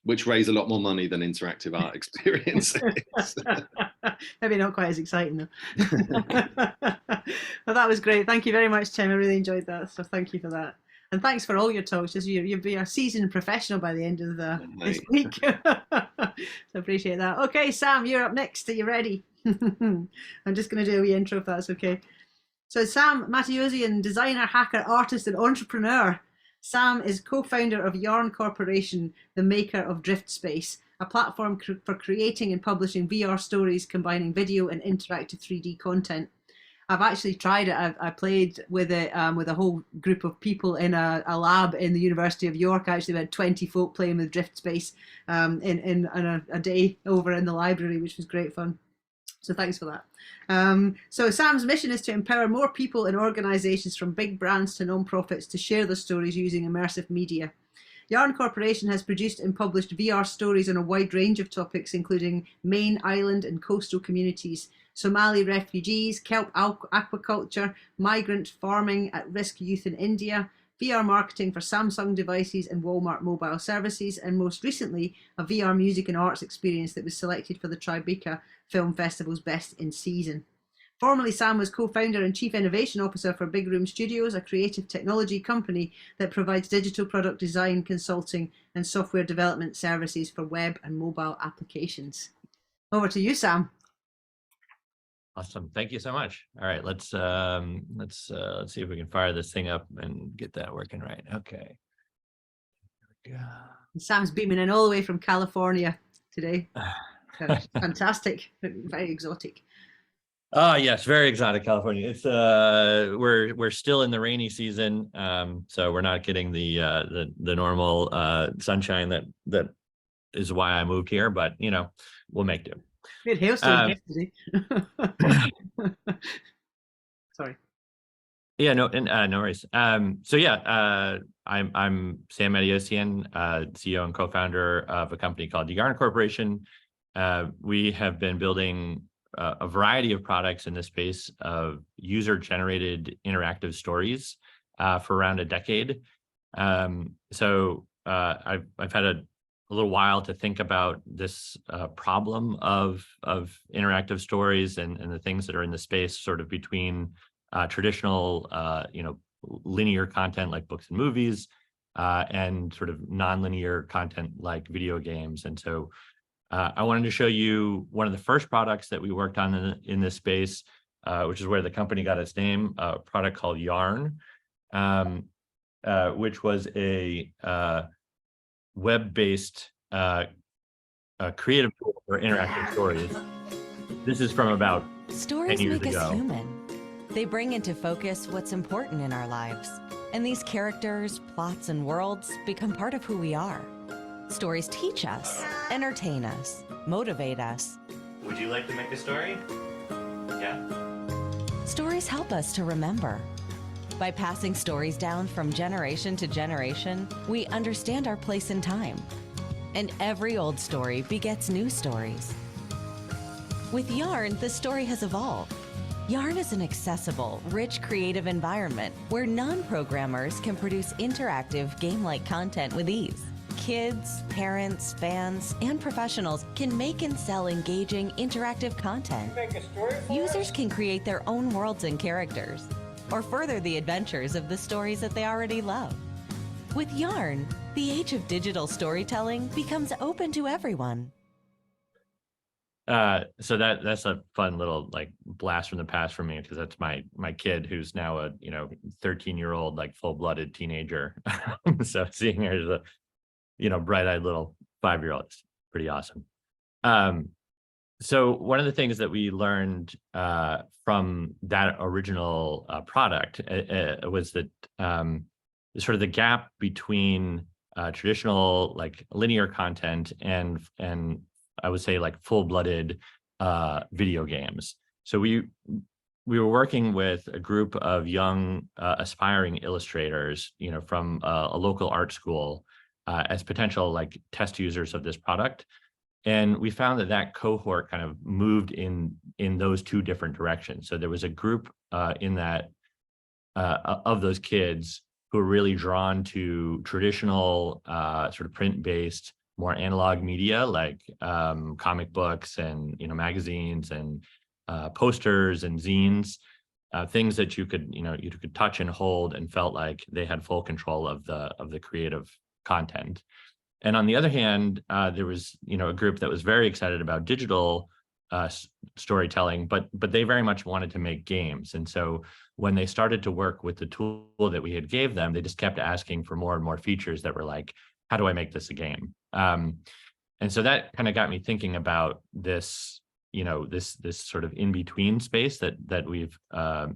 which raise a lot more money than interactive art experiences. Maybe not quite as exciting though. Well, that was great. Thank you very much, Tim. I really enjoyed that. So thank you for that. And thanks for all your talks. Just you'll be a seasoned professional by the end of this week. So appreciate that. Okay, Sam, you're up next. Are you ready? I'm just going to do a wee intro if that's okay. So Sam Mateosian, designer, hacker, artist, and entrepreneur. Sam is co-founder of Yarn Corporation, the maker of Driftspace, a platform for creating and publishing VR stories combining video and interactive 3D content. I've actually tried it. I played with it with a whole group of people in a lab in the University of York. I actually had 20 folk playing with Driftspace in a day over in the library, which was great fun. So thanks for that. So Sam's mission is to empower more people and organizations, from big brands to non-profits, to share their stories using immersive media. Yarn Corporation has produced and published VR stories on a wide range of topics, including Maine, island and coastal communities, Somali refugees, kelp aquaculture, migrant farming, at-risk youth in India, VR marketing for Samsung devices and Walmart mobile services, and most recently, a VR music and arts experience that was selected for the Tribeca Film Festival's Best in Season. Formerly, Sam was co-founder and chief innovation officer for Big Room Studios, a creative technology company that provides digital product design, consulting, and software development services for web and mobile applications. Over to you, Sam. Awesome. Thank you so much. All right, let's see if we can fire this thing up and get that working right. Okay. Here we go. Sam's beaming in all the way from California today. Fantastic. Very exotic. Yes, very exotic California. It's we're still in the rainy season, so we're not getting the normal sunshine that is why I moved here. But you know, we'll make do. We had hailstones yesterday. Sorry. Yeah, no, and no worries. So yeah, I'm Sam Mateosian, CEO and co-founder of a company called Yarn Corporation. We have been building a variety of products in the space of user-generated interactive stories for around a decade. So I've had a little while to think about this problem of interactive stories and the things that are in the space, sort of between traditional, linear content like books and movies, and sort of non-linear content like video games. And so I wanted to show you one of the first products that we worked on in this space, which is where the company got its name, a product called Yarn, which was a web-based creative tool for interactive stories. This is from about 10 years make ago. Us human. They bring into focus what's important in our lives. And these characters, plots, and worlds become part of who we are. Stories teach us, entertain us, motivate us. Would you like to make a story? Yeah. Stories help us to remember. By passing stories down from generation to generation, we understand our place in time. And every old story begets new stories. With Yarn, the story has evolved. Yarn is an accessible, rich, creative environment where non-programmers can produce interactive, game-like content with ease. Kids, parents, fans, and professionals can make and sell engaging, interactive content. Users can create their own worlds and characters, or further the adventures of the stories that they already love. With Yarn, the age of digital storytelling becomes open to everyone. So that's a fun little like blast from the past for me, because that's my kid who's now a 13-year-old like full-blooded teenager. So seeing her as a bright-eyed little 5-year-old is pretty awesome. So one of the things that we learned from that original product was that sort of the gap between traditional like linear content and I would say like full-blooded video games. So we were working with a group of young aspiring illustrators, from a local art school as potential like test users of this product. And we found that cohort kind of moved in those two different directions. So there was a group in that of those kids who were really drawn to traditional sort of print-based, more analog media like comic books and magazines and posters and zines, things that you could touch and hold and felt like they had full control of the creative content. And on the other hand, there was a group that was very excited about digital storytelling, but they very much wanted to make games. And so when they started to work with the tool that we had gave them, they just kept asking for more and more features that were like, how do I make this a game? And so that kind of got me thinking about this, this sort of in-between space that we've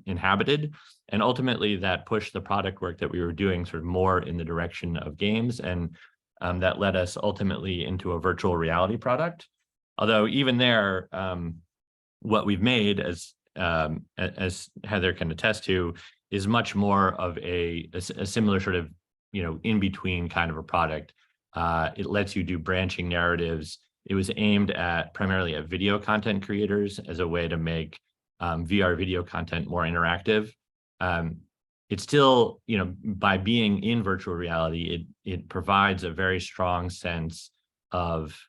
inhabited. And ultimately that pushed the product work that we were doing sort of more in the direction of games. And that led us ultimately into a virtual reality product. Although even there, what we've made, as Heather can attest to, is much more of a similar sort of in between kind of a product. It lets you do branching narratives. It was aimed primarily at video content creators as a way to make VR video content more interactive. It's still, by being in virtual reality, it provides a very strong sense of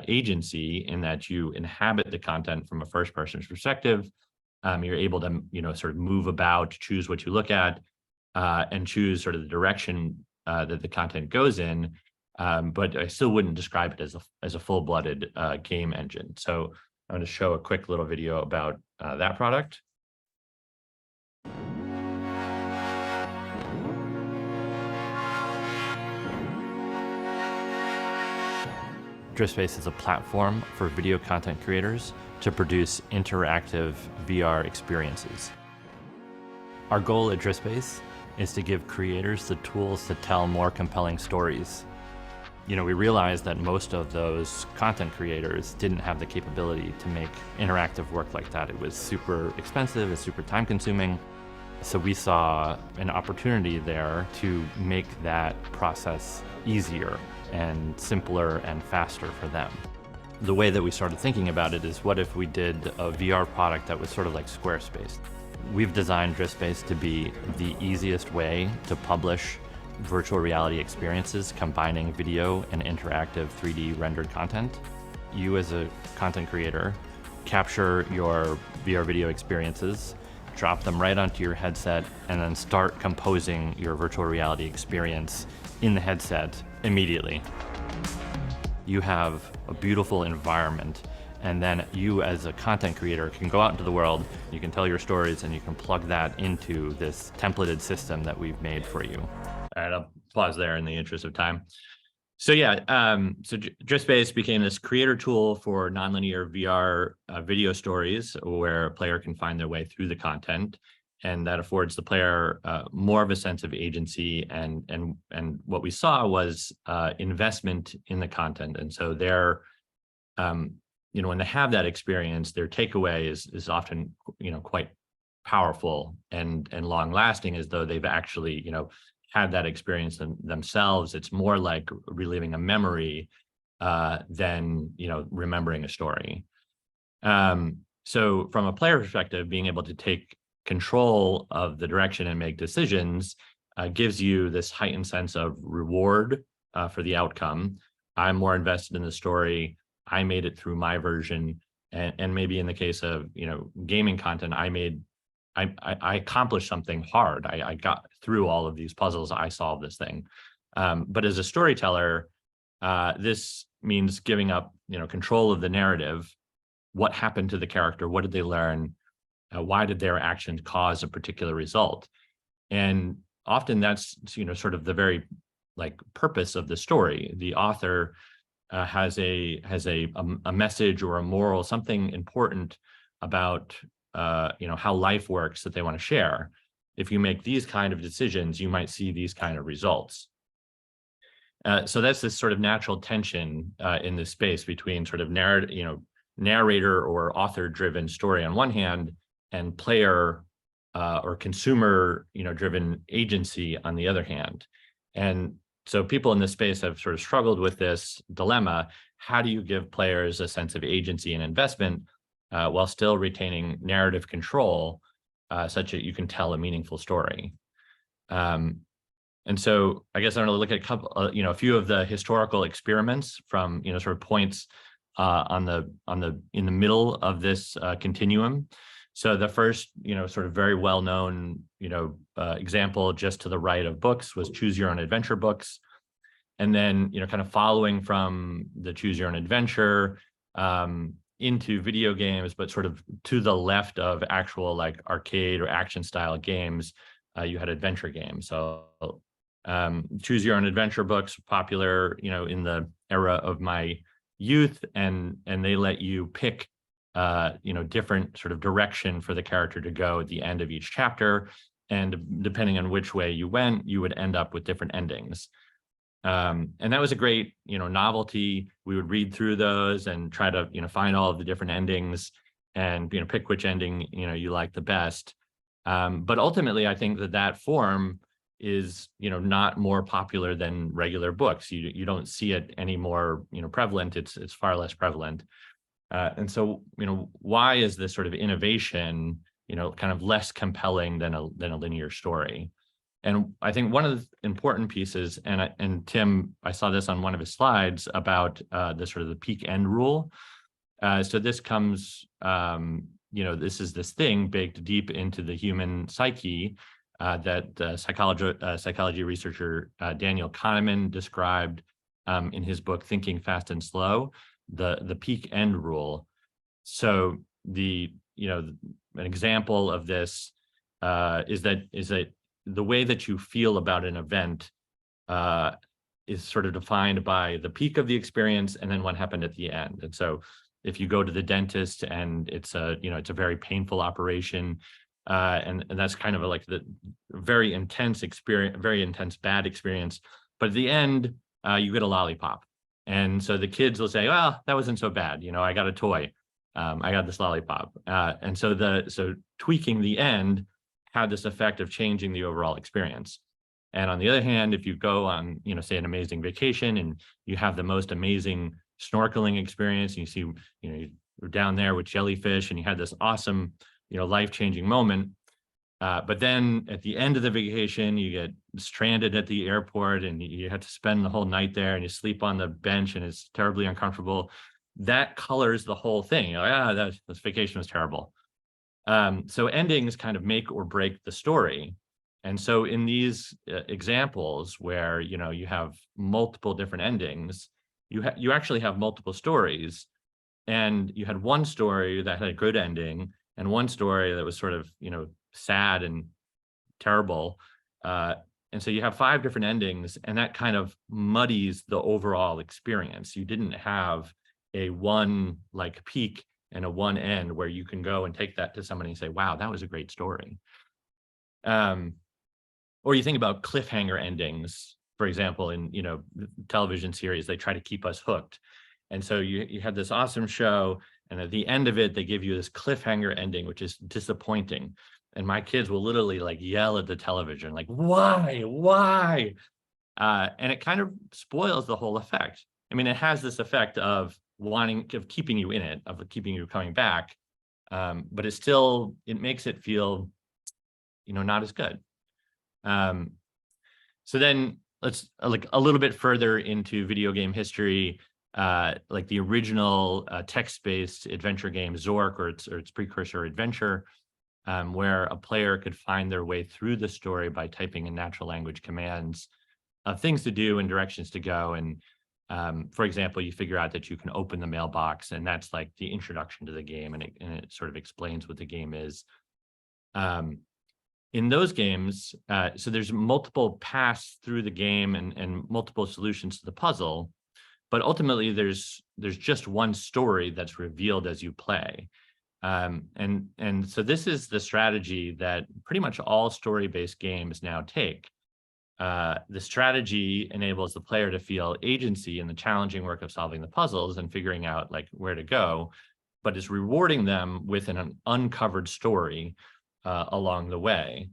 agency in that you inhabit the content from a first person's perspective. You're able to, sort of move about, choose what you look at, and choose sort of the direction that the content goes in. But I still wouldn't describe it as a full-blooded game engine. So I'm going to show a quick little video about that product. Driftspace is a platform for video content creators to produce interactive VR experiences. Our goal at Driftspace is to give creators the tools to tell more compelling stories. We realized that most of those content creators didn't have the capability to make interactive work like that. It was super expensive, it's super time consuming. So we saw an opportunity there to make that process easier and simpler and faster for them. The way that we started thinking about it is, what if we did a VR product that was sort of like Squarespace? We've designed Driftspace to be the easiest way to publish virtual reality experiences combining video and interactive 3D rendered content. You as a content creator capture your VR video experiences, drop them right onto your headset, and then start composing your virtual reality experience in the headset immediately. You have a beautiful environment, and then you as a content creator can go out into the world, you can tell your stories, and you can plug that into this templated system that we've made for you. All right, I'll pause there in the interest of time. So yeah, so Driftspace became this creator tool for nonlinear VR video stories where a player can find their way through the content, and that affords the player more of a sense of agency. And what we saw was investment in the content. And so they're, when they have that experience, their takeaway is often, quite powerful and long lasting, as though they've actually, had that experience themselves. It's more like reliving a memory than remembering a story. So from a player perspective, being able to take control of the direction and make decisions gives you this heightened sense of reward for the outcome. I'm more invested in the story. I made it through my version, and maybe in the case of gaming content, I accomplished something hard. I got through all of these puzzles. I solved this thing. But as a storyteller, this means giving up, control of the narrative. What happened to the character? What did they learn? Why did their actions cause a particular result? And often that's, sort of the very purpose of the story. The author has a message or a moral, something important about how life works that they want to share. If you make these kind of decisions, you might see these kind of results. So that's this sort of natural tension in this space between sort of narrator or author-driven story on one hand, and player or consumer driven agency on the other hand. And so people in this space have sort of struggled with this dilemma. How do you give players a sense of agency and investment while still retaining narrative control such that you can tell a meaningful story? And so I guess I'm going to look at a few of the historical experiments from sort of points in the middle of this continuum. So the first sort of very well known example just to the right of books was Choose Your Own Adventure books, and then kind of following from the Choose Your Own Adventure into video games, but sort of to the left of actual arcade or action style games, you had adventure games. So Choose Your Own Adventure books, popular in the era of my youth, and they let you pick different sort of direction for the character to go at the end of each chapter, and depending on which way you went, you would end up with different endings. And that was a great, novelty. We would read through those and try to, find all of the different endings and, pick which ending, you like the best. But ultimately, I think that form is, not more popular than regular books. You don't see it any more, prevalent. It's far less prevalent. And so, why is this sort of innovation, kind of less compelling than a linear story? And I think one of the important pieces, and Tim, I saw this on one of his slides about the sort of the peak end rule. So this comes, this is this thing baked deep into the human psyche that psychology researcher Daniel Kahneman described in his book Thinking Fast and Slow, the peak end rule. So an example of this is that the way that you feel about an event is sort of defined by the peak of the experience and then what happened at the end. And so if you go to the dentist and it's a very painful operation, and that's kind of like the very intense experience, very intense bad experience, but at the end you get a lollipop. And so the kids will say, well, that wasn't so bad, I got a toy, I got this lollipop. And so tweaking the end had this effect of changing the overall experience. And on the other hand, if you go on, say an amazing vacation and you have the most amazing snorkeling experience, and you see, you're down there with jellyfish and you had this awesome, life-changing moment. But then at the end of the vacation, you get stranded at the airport and you have to spend the whole night there and you sleep on the bench and it's terribly uncomfortable. That colors the whole thing. You're like, this vacation was terrible. So endings kind of make or break the story. And so in these examples where, you have multiple different endings, you actually have multiple stories, and you had one story that had a good ending and one story that was sort of, sad and terrible. And so you have 5 different endings, and that kind of muddies the overall experience. You didn't have a one like peak and a one end where you can go and take that to somebody and say, wow, that was a great story. Or you think about cliffhanger endings, for example, in television series, they try to keep us hooked. And so you have this awesome show, and at the end of it, they give you this cliffhanger ending, which is disappointing. And my kids will literally like yell at the television, like, why? And it kind of spoils the whole effect. I mean, it has this effect of keeping you in it, of keeping you coming back. But it makes it feel, not as good. So then let's like a little bit further into video game history, like the original text-based adventure game Zork, or its precursor Adventure, where a player could find their way through the story by typing in natural language commands of things to do and directions to go. And for example, you figure out that you can open the mailbox, and that's like the introduction to the game, and it sort of explains what the game is. In those games, so there's multiple paths through the game and multiple solutions to the puzzle, but ultimately there's just one story that's revealed as you play. And so this is the strategy that pretty much all story-based games now take. The strategy enables the player to feel agency in the challenging work of solving the puzzles and figuring out like where to go, but is rewarding them with an uncovered story along the way.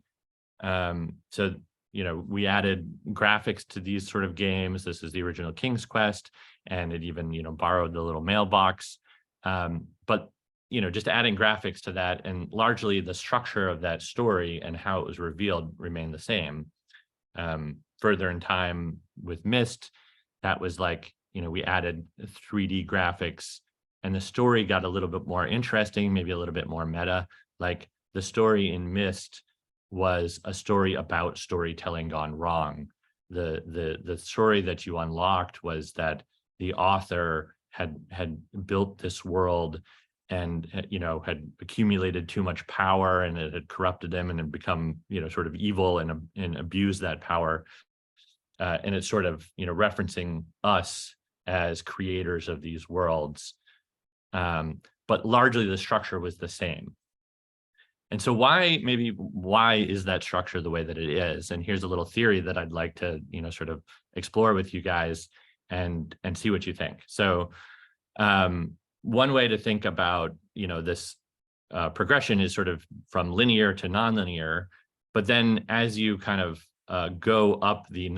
So, we added graphics to these sort of games. This is the original King's Quest, and it even, borrowed the little mailbox. But, just adding graphics to that, and largely the structure of that story and how it was revealed remained the same. Further in time with Myst, that was like, we added 3D graphics, and the story got a little bit more interesting, maybe a little bit more meta. Like the story in Myst was a story about storytelling gone wrong. The story that you unlocked was that the author had built this world and had accumulated too much power, and it had corrupted him and had become sort of evil and abused that power. And it's sort of referencing us as creators of these worlds. But largely the structure was the same. And so why is that structure the way that it is? And here's a little theory that I'd like to, sort of explore with you guys and see what you think. So one way to think about, this progression is sort of from linear to nonlinear, but then as you kind of go up the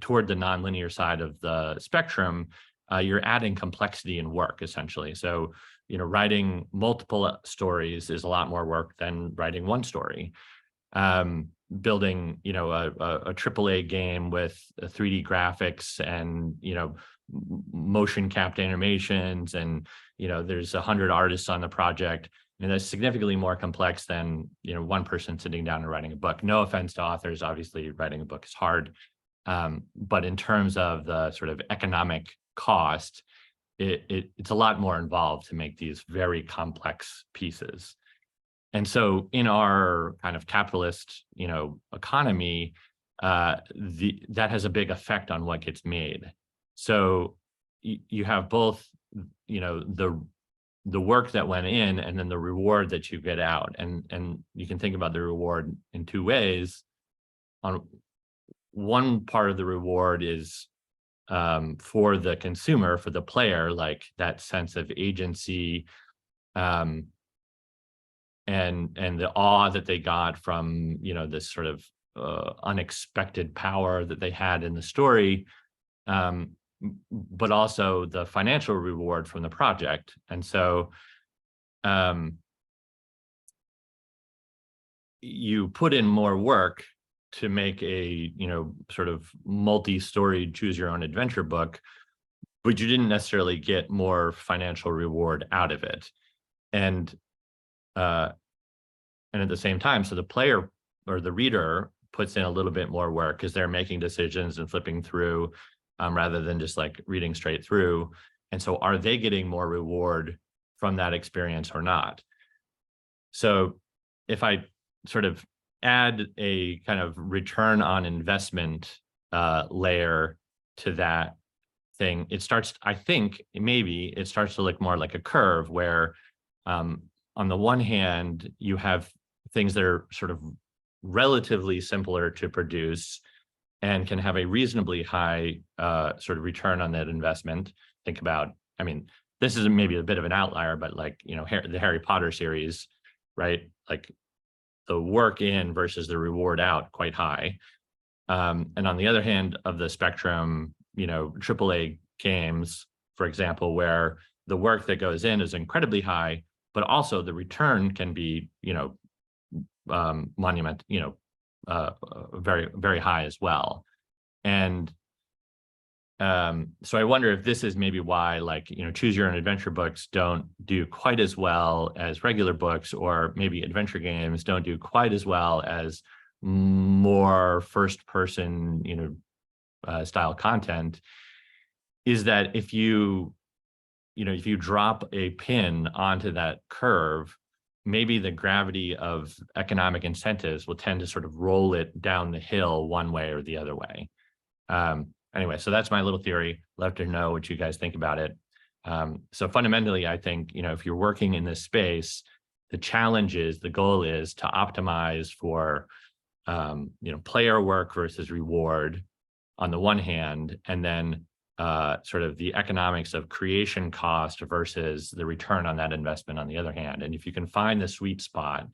toward the nonlinear side of the spectrum, you're adding complexity and work essentially. So writing multiple stories is a lot more work than writing one story. Building, a AAA game with 3D graphics and, motion capped animations, and, there's 100 artists on the project, and that's significantly more complex than, one person sitting down and writing a book. No offense to authors, obviously writing a book is hard. But in terms of the sort of economic cost, it's a lot more involved to make these very complex pieces. And so in our kind of capitalist, economy, that has a big effect on what gets made. So you have both, the work that went in and then the reward that you get out. And you can think about the reward in two ways. On one part of the reward is for the consumer, for the player, like that sense of agency, and the awe that they got from, this sort of unexpected power that they had in the story, but also the financial reward from the project. And so you put in more work to make a, sort of multi-story choose your own adventure book, but you didn't necessarily get more financial reward out of it. And at the same time, so the player or the reader puts in a little bit more work because they're making decisions and flipping through rather than just like reading straight through. And so are they getting more reward from that experience or not? So if I sort of add a kind of return on investment layer to that thing, it starts, I think maybe it starts to look more like a curve where on the one hand, you have things that are sort of relatively simpler to produce and can have a reasonably high sort of return on that investment. Think about, I mean, this is maybe a bit of an outlier, but like, the Harry Potter series, right? Like the work in versus the reward out quite high. And on the other hand of the spectrum, AAA games, for example, where the work that goes in is incredibly high, but also the return can be, monument, very, very high as well. And so I wonder if this is maybe why, like, choose your own adventure books don't do quite as well as regular books, or maybe adventure games don't do quite as well as more first person, style content, is that if you drop a pin onto that curve, maybe the gravity of economic incentives will tend to sort of roll it down the hill one way or the other way. Anyway, so that's my little theory. Love to know what you guys think about it. So fundamentally, I think, if you're working in this space, the goal is to optimize for, player work versus reward on the one hand, and then sort of the economics of creation cost versus the return on that investment on the other hand. And if you can find the sweet spot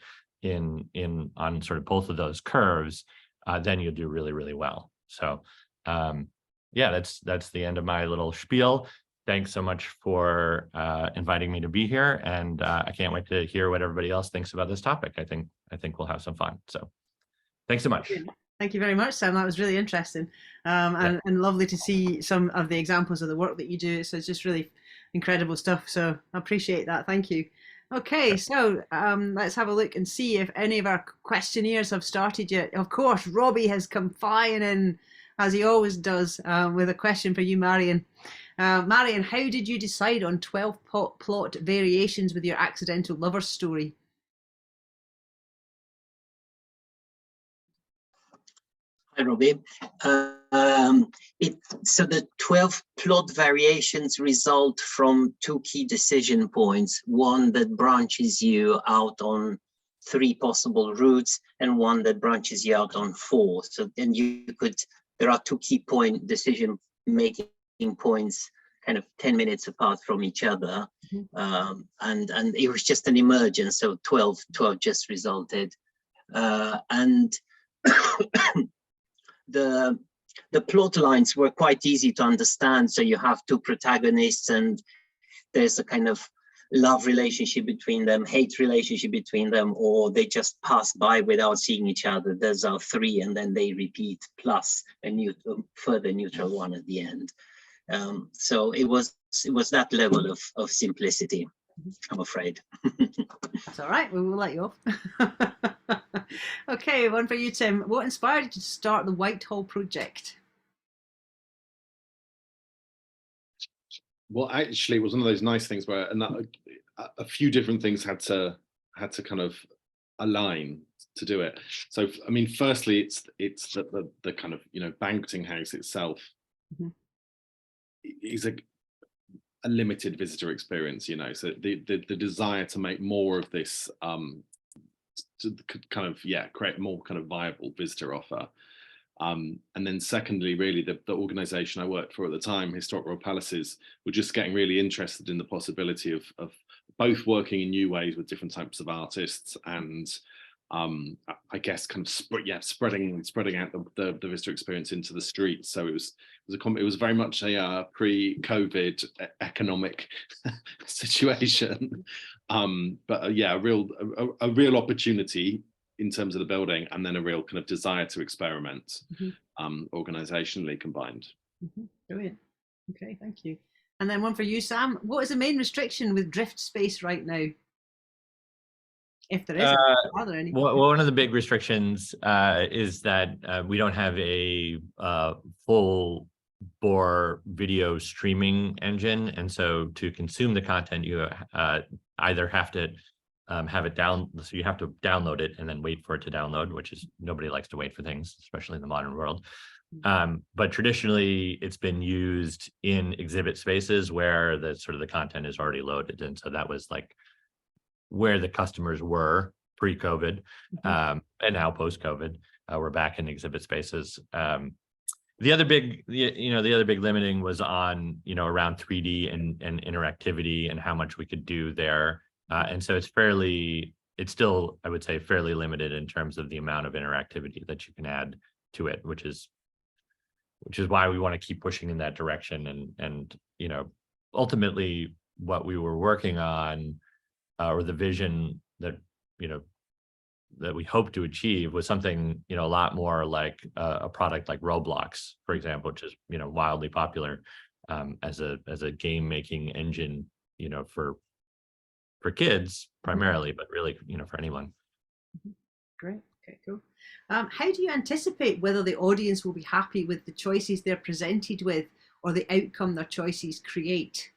on sort of both of those curves, then you'll do really, really well. So yeah, that's the end of my little spiel. Thanks so much for inviting me to be here, and I can't wait to hear what everybody else thinks about this topic. I think we'll have some fun. So thanks so much. Thank you very much, Sam. That was really interesting, and lovely to see some of the examples of the work that you do. So it's just really incredible stuff. So I appreciate that. Thank you. Okay, so let's have a look and see if any of our questionnaires have started yet. Of course, Robbie has come flying in, as he always does, with a question for you, Marian. Marian, how did you decide on 12 plot variations with your accidental lover story? Hi, Robbie. So the 12 plot variations result from two key decision points, one that branches you out on 3 possible routes and one that branches you out on 4. So then there are 2 key decision making points kind of 10 minutes apart from each other. And it was just an emergence, so 12 just resulted. And the plot lines were quite easy to understand. So you have 2 protagonists and there's a kind of love relationship between them, hate relationship between them, or they just pass by without seeing each other. There's our 3, and then they repeat plus a further neutral one at the end. So it was that level of simplicity, I'm afraid. That's all right, we will let you off. Okay, one for you, Tim. What inspired you to start the Whitehall project? Well, actually, it was one of those nice things where a few different things had to kind of align to do it. So I mean, firstly, it's the kind of, you know, banqueting house itself is a limited visitor experience, you know. So the desire to make more of this, to kind of, yeah, create a more kind of viable visitor offer. And then secondly, really the organization I worked for at the time, Historic Royal Palaces, were just getting really interested in the possibility of both working in new ways with different types of artists and I guess kind of spreading out the visitor experience into the streets. So it was very much a pre-COVID economic situation, but yeah, a real opportunity in terms of the building, and then a real kind of desire to experiment, organizationally combined. Brilliant. Okay, thank you. And then one for you, Sam. What is the main restriction with Driftspace right now? If there is, are there any? Well, one of the big restrictions is that we don't have a full bore video streaming engine, and so to consume the content, you either have to have it down, so you have to download it and then wait for it to download, which is, nobody likes to wait for things, especially in the modern world. But traditionally, it's been used in exhibit spaces where the sort of the content is already loaded, and so that was like where the customers were pre-COVID, and now post-COVID, we're back in exhibit spaces. The other big limiting was on, you know, around 3D and interactivity and how much we could do there. And so it's still, I would say, fairly limited in terms of the amount of interactivity that you can add to it, which is why we want to keep pushing in that direction. And you know, ultimately what we were working on, or the vision that, you know, that we hope to achieve was something, you know, a lot more like a product like Roblox, for example, which is, you know, wildly popular as a game making engine, you know, for kids primarily, but really, you know, for anyone. Great. Okay, cool. How do you anticipate whether the audience will be happy with the choices they're presented with or the outcome their choices create?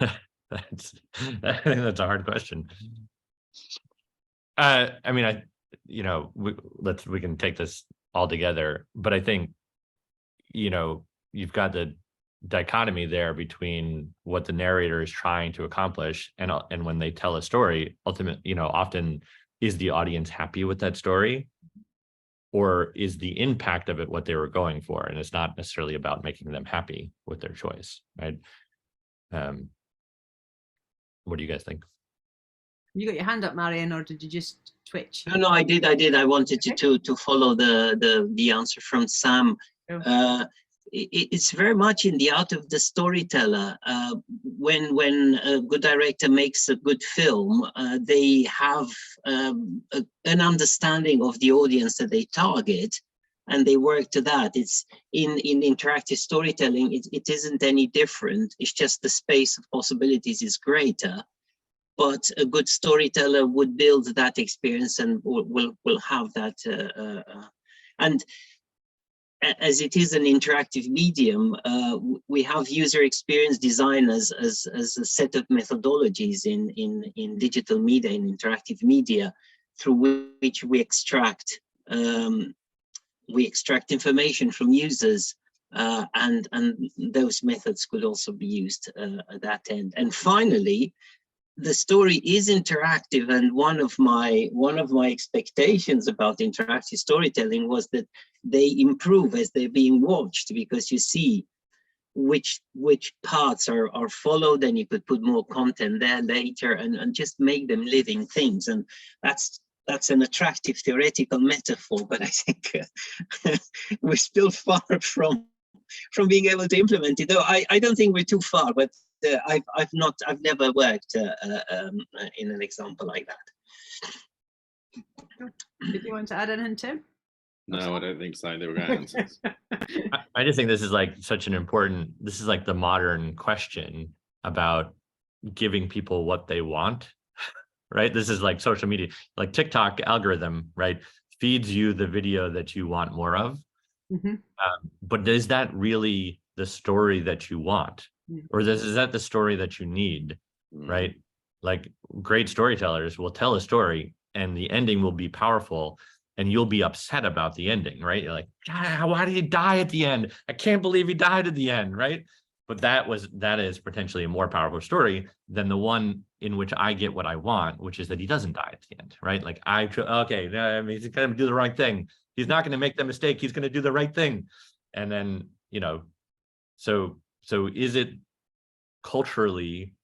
I think that's a hard question. I mean, you know, we can take this all together, but I think, you know, you've got the dichotomy there between what the narrator is trying to accomplish and when they tell a story, ultimately, you know, often is the audience happy with that story, or is the impact of it what they were going for? And it's not necessarily about making them happy with their choice, right? What do you guys think? You got your hand up, Marian, or did you just twitch? No, I did. I wanted to follow the answer from Sam. It's very much in the art of the storyteller. When a good director makes a good film, they have an understanding of the audience that they target, and they work to that. It's in interactive storytelling, it isn't any different. It's just the space of possibilities is greater. But a good storyteller would build that experience and will have that. And as it is an interactive medium, we have user experience design as a set of methodologies in digital media, in interactive media, through which we extract information from users, and those methods could also be used at that end. And finally, the story is interactive, and one of my expectations about interactive storytelling was that they improve as they're being watched, because you see which parts are followed, and you could put more content there later and just make them living things. And that's an attractive theoretical metaphor, but I think we're still far from being able to implement it. Though I don't think we're too far, but I've never worked in an example like that. Did you want to add anything, Tim? No, I don't think so. They were great answers. I just think this is like such an important, this is like the modern question about giving people what they want, right? This is like social media, like TikTok algorithm, right? Feeds you the video that you want more of. But is that really the story that you want? or is that the story that you need, right? Like great storytellers will tell a story and the ending will be powerful and you'll be upset about the ending, right? You're like, why did he die at the end? I can't believe he died at the end, right? But that is potentially a more powerful story than the one in which I get what I want, which is that he doesn't die at the end, right? Like I mean, he's going to do the right thing. He's not going to make the mistake. He's going to do the right thing. And then, so is it culturally,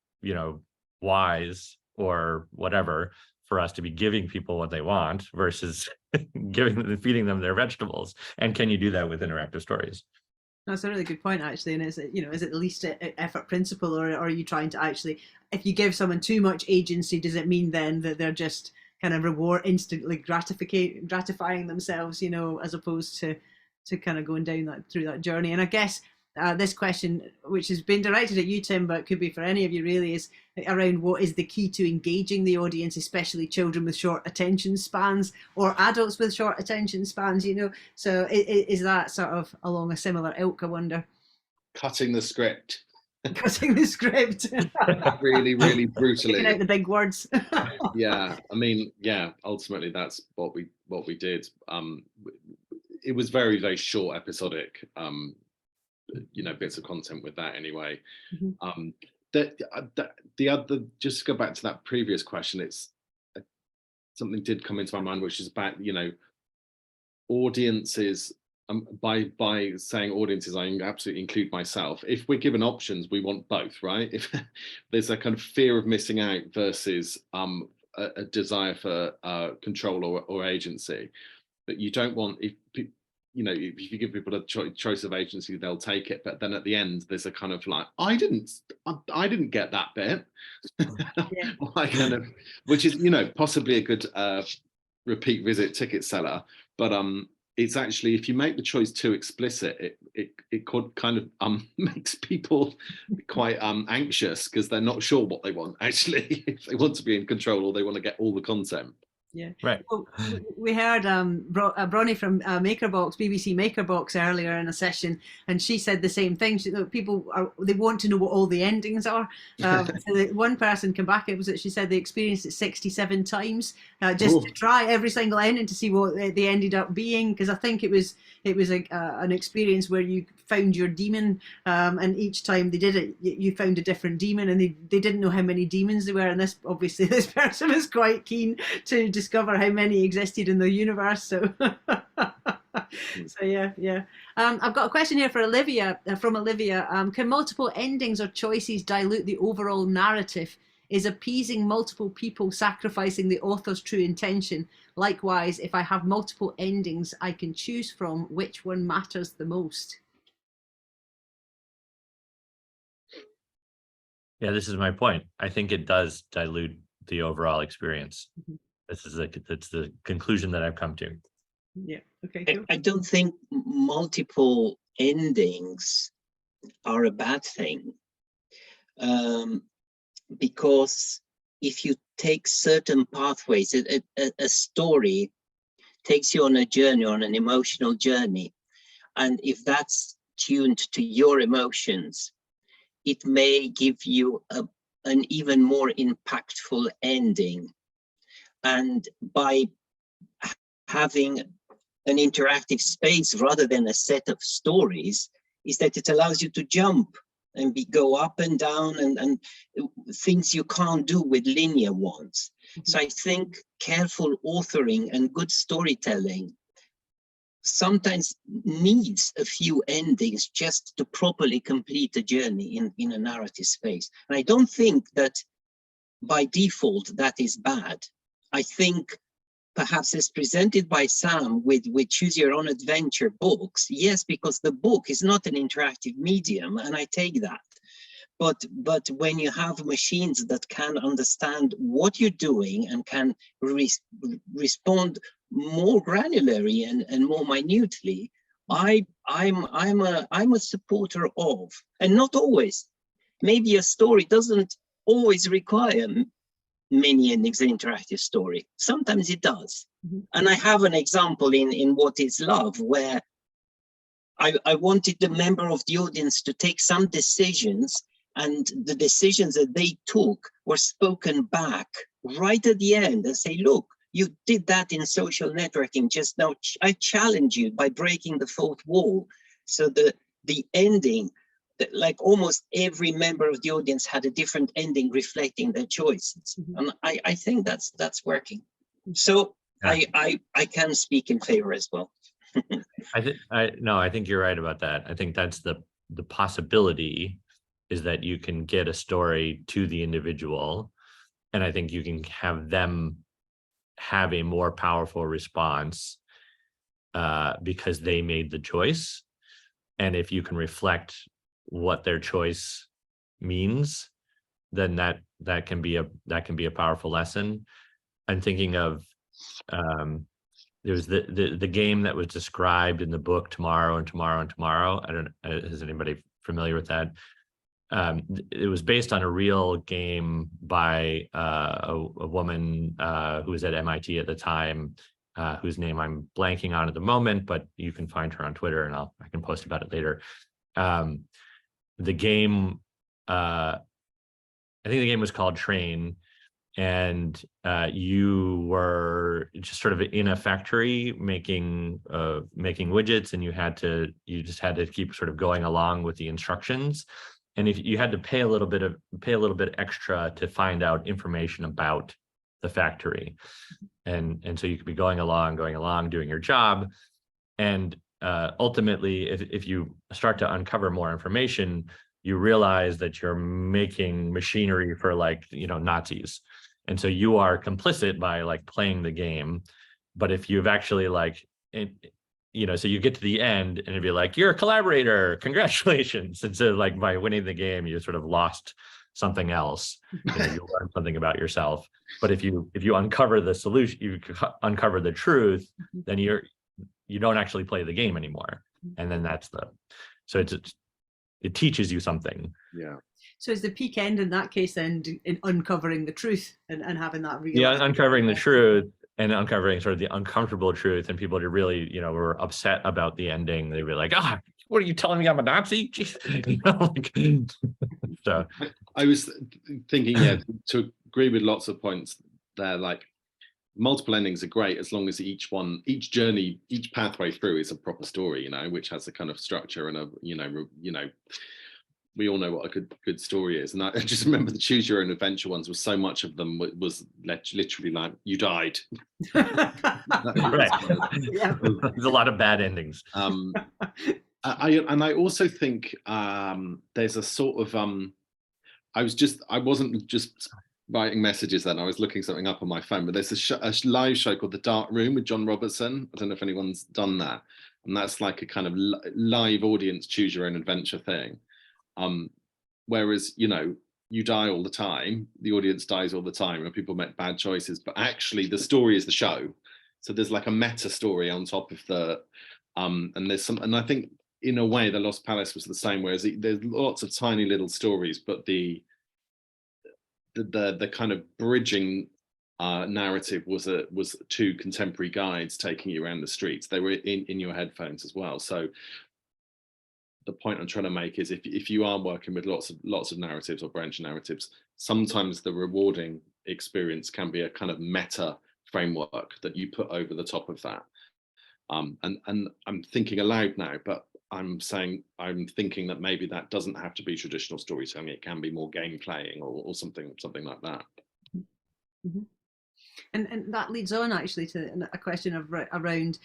wise or whatever for us to be giving people what they want versus feeding them their vegetables? And can you do that with interactive stories? That's a really good point, actually. And is it the least effort principle, or are you trying to actually, if you give someone too much agency, does it mean then that they're just kind of instantly gratifying themselves, as opposed to kind of going down through that journey? And I guess this question, which has been directed at you, Tim, but could be for any of you really, is around what is the key to engaging the audience, especially children with short attention spans or adults with short attention spans, So is that sort of along a similar ilk, I wonder? Cutting the script. Cutting the script. Really, really brutally. Taking out the big words. Yeah, I mean, ultimately that's what we did. It was very, very short, episodic bits of content with that anyway. The other, just to go back to that previous question, it's something did come into my mind, which is about audiences. By saying audiences, I absolutely include myself. If we're given options, we want both, right? If there's a kind of fear of missing out versus a desire for control or agency, but you don't want, if you give people a choice of agency, they'll take it. But then at the end, there's a kind of like, I didn't get that bit. Yeah. Which is, possibly a good repeat visit ticket seller. But it's actually, if you make the choice too explicit, it could kind of makes people quite anxious because they're not sure what they want, actually, if they want to be in control or they want to get all the content. Yeah, right. Well, we heard Bronnie from MakerBox, BBC MakerBox earlier in a session, and she said the same thing. People they want to know what all the endings are. So one person came back. It was that she said they experienced it 67 times just to try every single ending to see what they ended up being. Because I think it was an experience where you found your demon, and each time they did it, you found a different demon, and they didn't know how many demons there were. And this person was quite keen to discover how many existed in the universe. So, yeah. I've got a question here for Olivia, from Olivia. Can multiple endings or choices dilute the overall narrative? Is appeasing multiple people sacrificing the author's true intention? Likewise, if I have multiple endings I can choose from, which one matters the most? Yeah, this is my point. I think it does dilute the overall experience. Mm-hmm. That's the conclusion that I've come to. Yeah. Okay. Cool. I don't think multiple endings are a bad thing, because if you take certain pathways, a story takes you on a journey, on an emotional journey, and if that's tuned to your emotions, it may give you an even more impactful ending. And by having an interactive space rather than a set of stories, is that it allows you to jump and go up and down and things you can't do with linear ones. So I think careful authoring and good storytelling sometimes needs a few endings just to properly complete a journey in a narrative space. And I don't think that by default that is bad. I think perhaps as presented by Sam with Choose Your Own Adventure books, yes, because the book is not an interactive medium, and I take that. But when you have machines that can understand what you're doing and can respond more granularly and more minutely, I'm a supporter of, and not always. Maybe a story doesn't always require many endings, an interactive story. Sometimes it does. Mm-hmm. And I have an example in What is Love, where I wanted the member of the audience to take some decisions and the decisions that they took were spoken back right at the end and say, look, you did that in social networking just now. I challenge you by breaking the fourth wall. So the ending, like almost every member of the audience had a different ending reflecting their choices. And I think that's working. So I can speak in favor as well. I think you're right about that. I think that's the possibility, is that you can get a story to the individual, and I think you can have them have a more powerful response because they made the choice. And if you can reflect what their choice means, then that can be a powerful lesson. I'm thinking of there's the game that was described in the book Tomorrow and Tomorrow and Tomorrow. I don't know, is anybody familiar with that? It was based on a real game by a woman who was at MIT at the time, whose name I'm blanking on at the moment, but you can find her on Twitter, and I can post about it later. The game, I think the game was called Train, and you were just sort of in a factory making widgets, and you just had to keep sort of going along with the instructions. And if you had to pay a little bit extra to find out information about the factory, and so you could be going along, doing your job, and ultimately, if you start to uncover more information, you realize that you're making machinery for, like, Nazis, and so you are complicit by, like, playing the game. But if you've actually, like, so you get to the end and it'd be like, you're a collaborator, congratulations. And so, like, by winning the game, you sort of lost something else. You learn something about yourself. But if you uncover the solution, you uncover the truth, then you don't actually play the game anymore. And then so it teaches you something. Yeah. So is the peak end in that case then in uncovering the truth and having that real? Yeah, uncovering the truth. And uncovering sort of the uncomfortable truth, and people that really, were upset about the ending. They'd be like, what are you telling me I'm a Nazi? So I was thinking, to agree with lots of points there, like, multiple endings are great as long as each pathway through is a proper story, which has a kind of structure and we all know what a good story is. And I just remember the choose your own adventure ones, was so much of them was literally like, you died. Right. Yeah. There's a lot of bad endings. I also think there's a sort of I wasn't just writing messages then, I was looking something up on my phone, but there's a live show called The Dark Room with John Robertson. I don't know if anyone's done that, and that's like a kind of live audience choose your own adventure thing. Whereas, you die all the time, the audience dies all the time, and people make bad choices, but actually the story is the show. So there's like a meta story on top of the, and there's some, and I think in a way the Lost Palace was the same, whereas there's lots of tiny little stories, but the kind of bridging narrative was two contemporary guides taking you around the streets. They were in your headphones as well. So the point I'm trying to make is if you are working with lots of narratives or branch narratives, sometimes the rewarding experience can be a kind of meta framework that you put over the top of that. And I'm thinking aloud now, but I'm thinking that maybe that doesn't have to be traditional storytelling. It can be more game playing or something like that. Mm-hmm. And that leads on actually to a question around,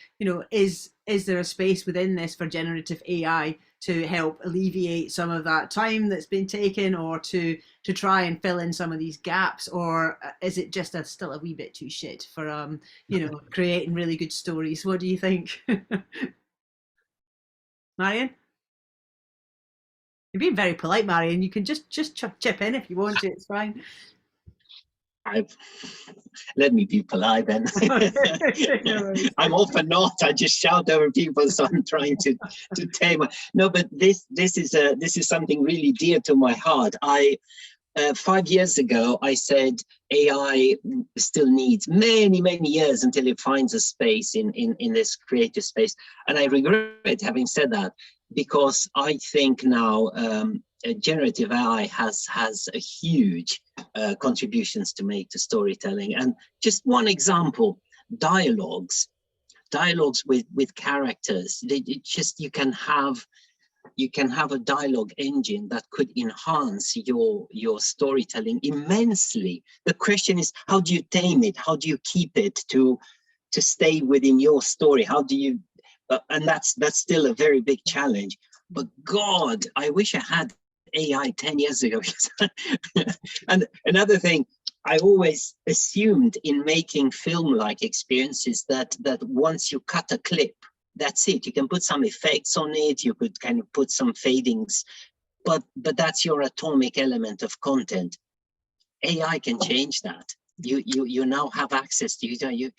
is there a space within this for generative AI to help alleviate some of that time that's been taken, or to try and fill in some of these gaps, or is it just still a wee bit too shit for creating really good stories? What do you think? Marian? You're being very polite, Marian. You can just chip in if you want to. It's fine. Let me be polite then. I'm often not. I just shout over people, so I'm trying to tame. No, but this is something really dear to my heart. 5 years ago, I said AI still needs many years until it finds a space in this creative space, and I regret having said that, because I think now generative AI has a huge contributions to make to storytelling. And just one example, dialogues with characters. You can have a dialogue engine that could enhance your storytelling immensely. The question is, how do you tame it? How do you keep it to stay within your story? How do you, and that's still a very big challenge. But God, I wish I had AI 10 years ago. And another thing, I always assumed in making film-like experiences that once you cut a clip, that's it. You can put some effects on it. You could kind of put some fadings, but that's your atomic element of content. AI can change that. You now have access to you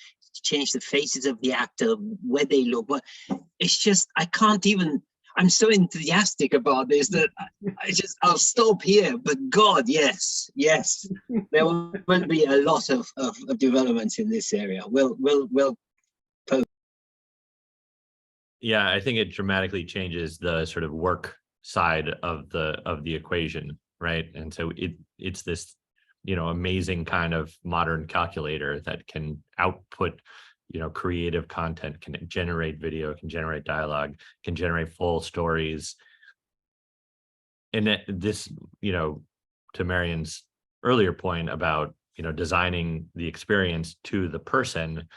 change the faces of the actor, where they look. But it's just, I can't even. I'm so enthusiastic about this that I'll stop here. But God, yes, there will be a lot of developments in this area. We'll Yeah, I think it dramatically changes the sort of work side of the equation, right? And so it's this, amazing kind of modern calculator that can output, creative content, can generate video, can generate dialogue, can generate full stories. And this, to Marian's earlier point about, designing the experience to the person,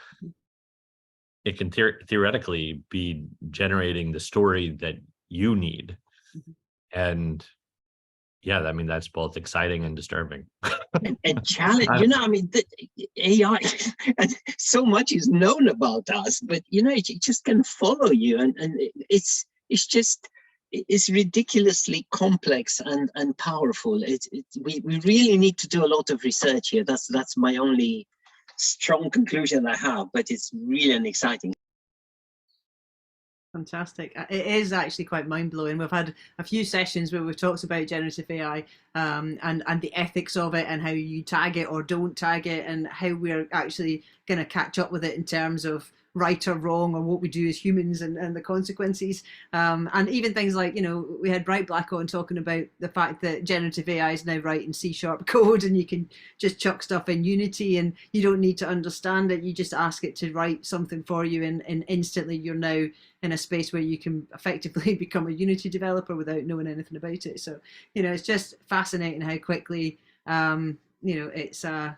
it can theoretically be generating the story that you need. And yeah, I mean, that's both exciting and disturbing. and challenge, the AI, so much is known about us, but it just can follow you, and it's ridiculously complex and powerful. We really need to do a lot of research here. That's my only strong conclusion I have, but it's really an exciting. Fantastic. It is actually quite mind-blowing. We've had a few sessions where we've talked about generative AI and the ethics of it, and how you tag it or don't tag it, and how we're actually going to catch up with it in terms of right or wrong, or what we do as humans, and the consequences. And even things like, we had Bright Black on talking about the fact that generative AI is now writing C# code, and you can just chuck stuff in Unity and you don't need to understand it. You just ask it to write something for you, and instantly you're now in a space where you can effectively become a Unity developer without knowing anything about it. So, it's just fascinating how quickly it's how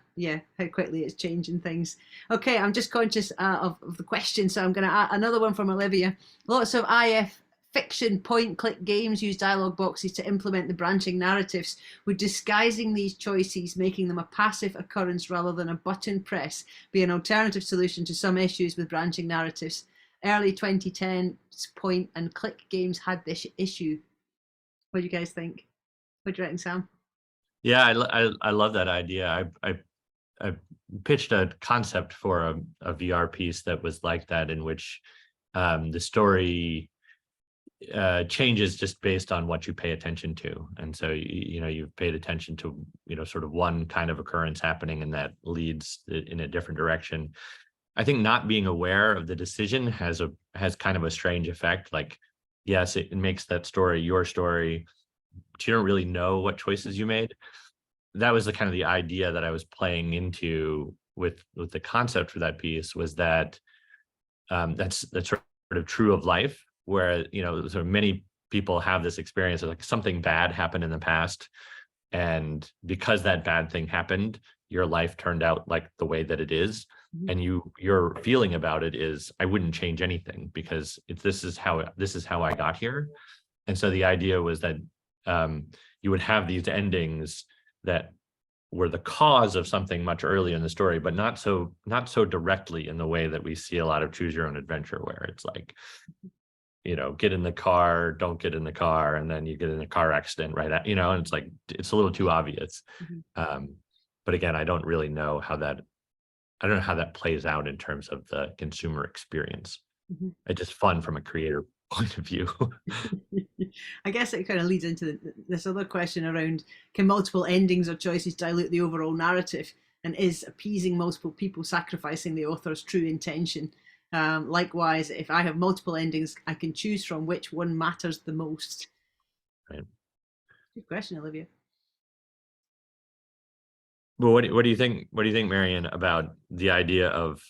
quickly it's changing things. Okay, I'm just conscious of the question, so I'm going to add another one from Olivia. Lots of IF fiction point-click games use dialogue boxes to implement the branching narratives. Would disguising these choices, making them a passive occurrence rather than a button press, be an alternative solution to some issues with branching narratives? Early 2010s point and click games had this issue. What do you guys think? What do you reckon, Sam? Yeah, I love that idea. I pitched a concept for a VR piece that was like that, in which the story changes just based on what you pay attention to. And so, you've paid attention to, sort of one kind of occurrence happening, and that leads in a different direction. I think not being aware of the decision has kind of a strange effect. Like, yes, it makes that story your story, but you don't really know what choices you made. That was the kind of the idea that I was playing into with the concept for that piece, was that that's sort of true of life, where sort of many people have this experience of, like, something bad happened in the past, and because that bad thing happened, your life turned out like the way that it is. And your feeling about it is, I wouldn't change anything, because this is how I got here. And so the idea was that you would have these endings that were the cause of something much earlier in the story, but not so directly in the way that we see a lot of choose your own adventure, where it's like, get in the car, don't get in the car, and then you get in a car accident right at, and it's like, it's a little too obvious. But again, I don't really know how that plays out in terms of the consumer experience. It's just fun from a creator point of view. I guess it kind of leads into this other question around, can multiple endings or choices dilute the overall narrative? And is appeasing multiple people sacrificing the author's true intention? Likewise, if I have multiple endings, I can choose from which one matters the most. Right. Good question, Olivia. Well, what do you think? What do you think, Marian, about the idea of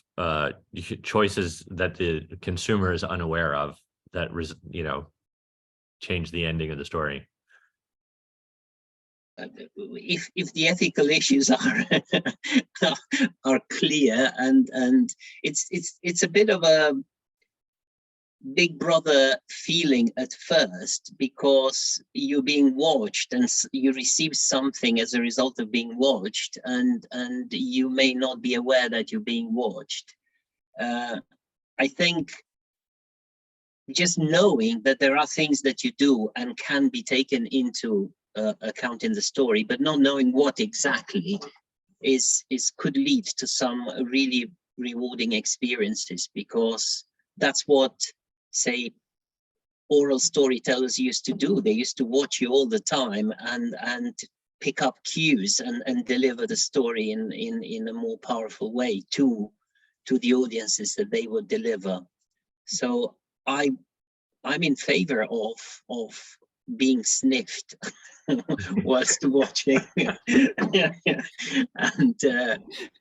choices that the consumer is unaware of that change the ending of the story? If the ethical issues are clear, and it's a bit of a Big Brother feeling at first, because you're being watched and you receive something as a result of being watched, and you may not be aware that you're being watched. I think just knowing that there are things that you do and can be taken into account in the story, but not knowing what exactly could lead to some really rewarding experiences, because that's what, say, oral storytellers used to do. They used to watch you all the time and pick up cues and deliver the story in a more powerful way to the audiences that they would deliver. So I'm in favor of being sniffed whilst watching. And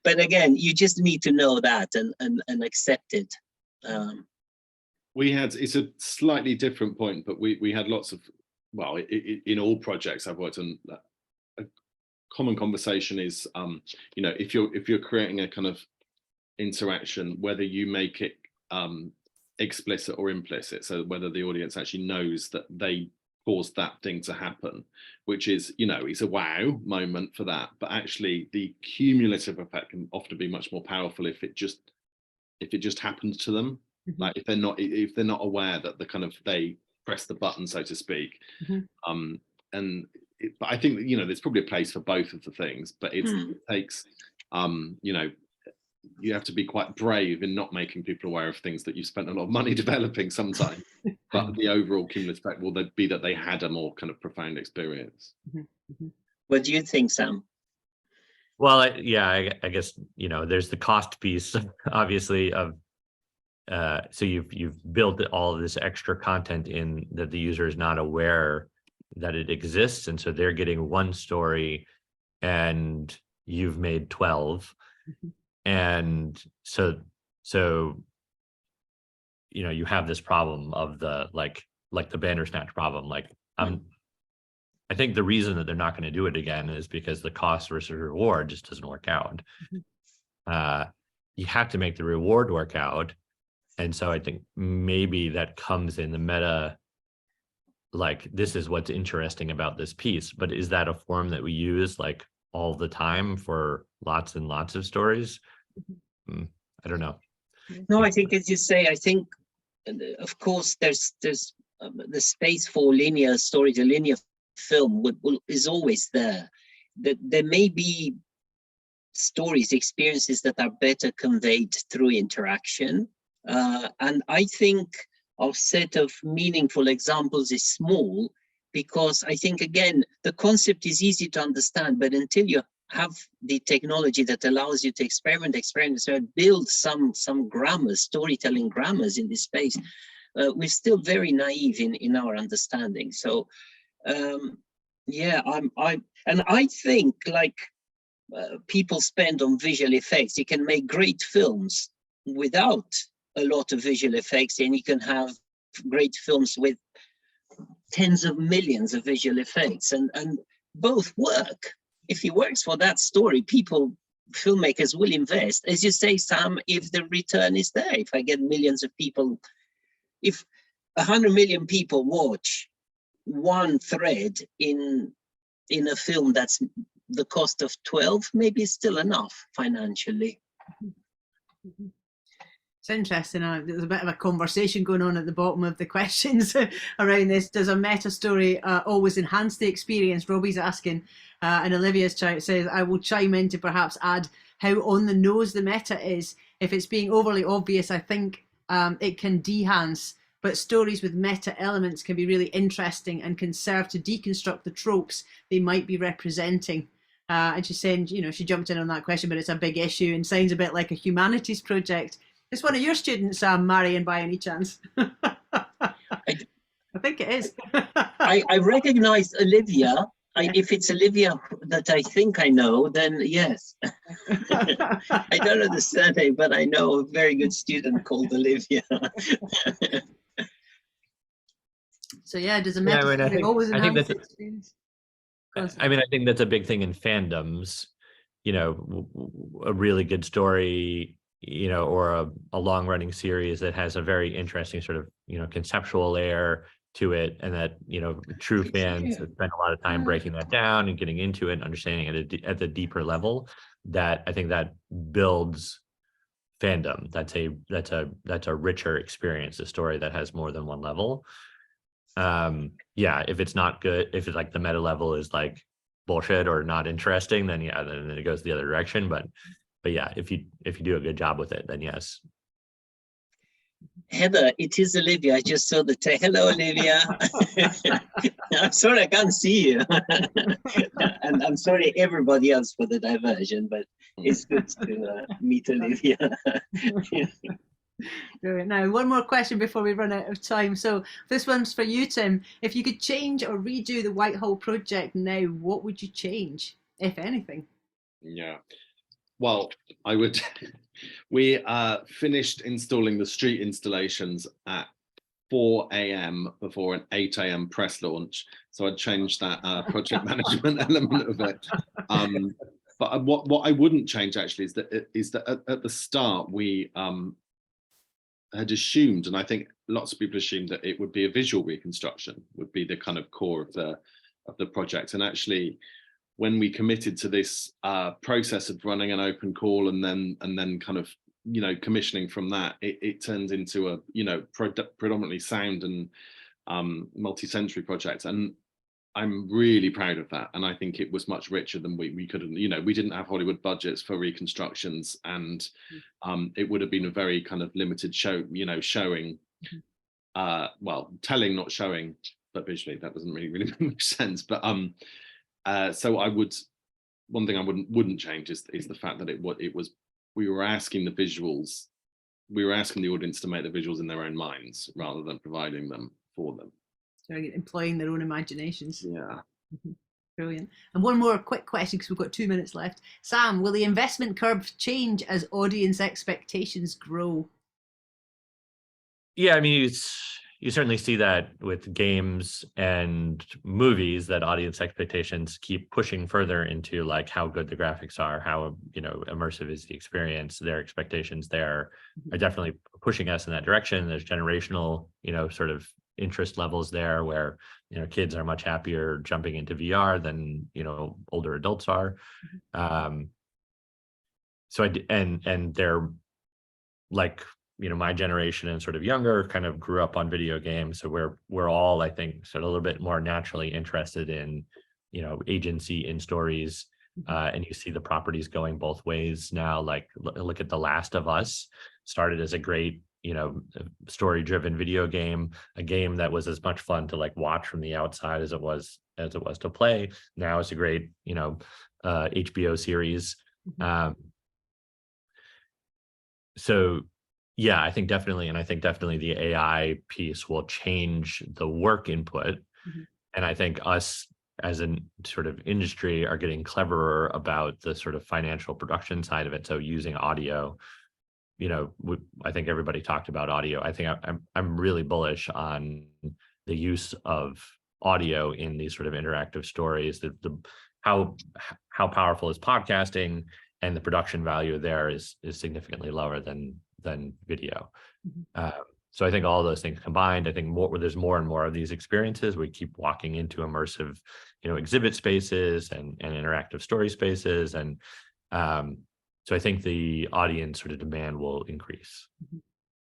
but again, you just need to know that and accept it. It's a slightly different point, but we had lots of, well, in all projects I've worked on, a common conversation is, if you're creating a kind of interaction, whether you make it explicit or implicit, so whether the audience actually knows that they caused that thing to happen, which is, it's a wow moment for that, but actually the cumulative effect can often be much more powerful if it just happens to them. Mm-hmm. Like if they're not aware that they press the button, so to speak. Mm-hmm. But I think there's probably a place for both of the things, but it takes you have to be quite brave in not making people aware of things that you spent a lot of money developing sometimes. But the overall cumulative effect will be that they had a more kind of profound experience. Mm-hmm. What do you think, Sam? Well, I guess there's the cost piece, obviously, of so you've built all of this extra content in that the user is not aware that it exists, and so they're getting one story and you've made 12. Mm-hmm. And so you have this problem of the like the Bandersnatch problem. I think the reason that they're not going to do it again is because the cost versus reward just doesn't work out. Mm-hmm. You have to make the reward work out. And so I think maybe that comes in the meta, like, this is what's interesting about this piece, but is that a form that we use like all the time for lots and lots of stories? I don't know. No, I think, as you say, I think, of course, there's the space for linear story, the linear film is always there. That there may be stories, experiences that are better conveyed through interaction. And I think our set of meaningful examples is small, because I think, again, the concept is easy to understand, but until you have the technology that allows you to experiment, build some grammars, storytelling grammars in this space, we're still very naive in our understanding. So, I think, like, people spend on visual effects. You can make great films without a lot of visual effects, and you can have great films with tens of millions of visual effects, and both work. If it works for that story, filmmakers will invest. As you say, Sam, if the return is there, if I get millions of people, if 100 million people watch one thread in a film that's the cost of 12, maybe it's still enough financially. It's interesting. There's a bit of a conversation going on at the bottom of the questions around this. Does a meta story always enhance the experience? Robbie's asking, and Olivia's says, I will chime in to perhaps add how on the nose the meta is. If it's being overly obvious, I think it can dehance, but stories with meta elements can be really interesting and can serve to deconstruct the tropes they might be representing. And she's saying, she jumped in on that question, but it's a big issue and sounds a bit like a humanities project. Is one of your students, Marian, by any chance? I think it is. I recognized Olivia If it's Olivia that I think I know, then yes. I don't know the surname, but I know a very good student called Olivia. So yeah, does a Yeah, meta I think- always I think enhance that's the experience? I mean, I think that's a big thing in fandoms. You know, a really good story, you know, or a long running series that has a very interesting sort of, you know, conceptual layer to it, and that, you know, true fans have spent a lot of time breaking that down and getting into it and understanding it at the deeper level. That I think that builds fandom. That's a richer experience, a story that has more than one level. Yeah, if it's not good, if it's like the meta level is like bullshit or not interesting, then yeah, then it goes the other direction. But yeah, if you do a good job with it, then yes. Heather, it is Olivia. I just saw the hello, Olivia. I'm sorry I can't see you. And I'm sorry everybody else for the diversion, but it's good to meet Olivia. Brilliant. Now, one more question before we run out of time. So this one's for you, Tim. If you could change or redo the Whitehall project now, what would you change, if anything? Yeah. Well, I would. We finished installing the street installations at 4 a.m. before an 8 a.m. press launch. So I'd change that project management element of it. But what I wouldn't change actually is that at the start we had assumed, and I think lots of people assumed, that it would be a visual reconstruction would be the kind of core of the project. And actually, when we committed to this process of running an open call and then kind of, you know, commissioning from that, it turned into a, you know, predominantly sound and multi-sensory project. And I'm really proud of that. And I think it was much richer than we could have, you know, we didn't have Hollywood budgets for reconstructions, and it would have been a very kind of limited show, you know, showing, well, telling, not showing, but visually that doesn't really make sense. But so I would, one thing I wouldn't change is the fact that we were asking the visuals, we were asking the audience to make the visuals in their own minds rather than providing them for them. So employing their own imaginations. Yeah. Brilliant. And one more quick question, because we've got 2 minutes left. Sam, will the investment curve change as audience expectations grow? Yeah, I mean, you certainly see that with games and movies, that audience expectations keep pushing further into like how good the graphics are, how, you know, immersive is the experience. Their expectations there are definitely pushing us in that direction. There's generational, you know, sort of interest levels there where, you know, kids are much happier jumping into VR than, you know, older adults are. So and they're like, you know, my generation and sort of younger kind of grew up on video games. So we're all, I think, sort of a little bit more naturally interested in, you know, agency in stories. And you see the properties going both ways now. Like look at The Last of Us, started as a great, you know, story-driven video game, a game that was as much fun to like watch from the outside as it was to play. Now it's a great, you know, HBO series. So yeah, I think definitely the AI piece will change the work input. And I think us as a sort of industry are getting cleverer about the sort of financial production side of it. So using audio, you know, I think everybody talked about audio. I think I'm really bullish on the use of audio in these sort of interactive stories. How powerful is podcasting, and the production value there is significantly lower than video. So I think all those things combined, I think there's more and more of these experiences. We keep walking into immersive, you know, exhibit spaces and interactive story spaces, and so I think the audience sort of demand will increase.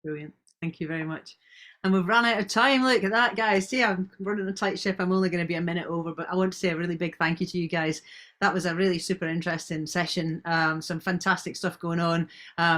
Brilliant. Thank you very much. And we've run out of time. Look at that, guys. See, I'm running a tight ship. I'm only going to be a minute over, but I want to say a really big thank you to you guys. That was a really super interesting session. Some fantastic stuff going on.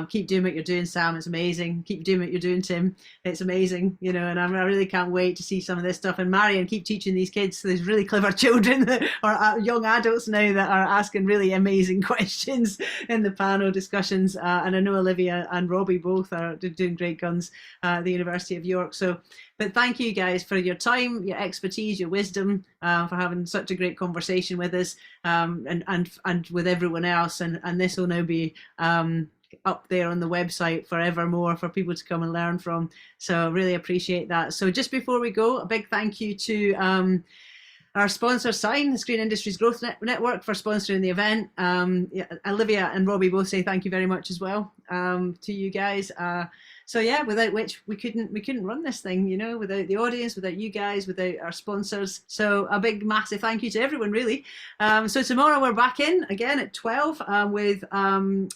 Keep doing what you're doing, Sam. It's amazing. Keep doing what you're doing, Tim. It's amazing, you know, and I really can't wait to see some of this stuff. And Marian, keep teaching these kids, these really clever children or young adults now that are asking really amazing questions in the panel discussions. And I know Olivia and Robbie both are doing great guns at the University of York. work. So, but thank you guys for your time, your expertise, your wisdom, for having such a great conversation with us, and with everyone else. And this will now be up there on the website forevermore for people to come and learn from. So I really appreciate that. So just before we go, a big thank you to our sponsor Sign, the Screen Industries Growth Network, for sponsoring the event. Olivia and Robbie both say thank you very much as well to you guys. So yeah, without which we couldn't run this thing, you know, without the audience, without you guys, without our sponsors. So a big massive thank you to everyone, really. So tomorrow we're back in again at 12 with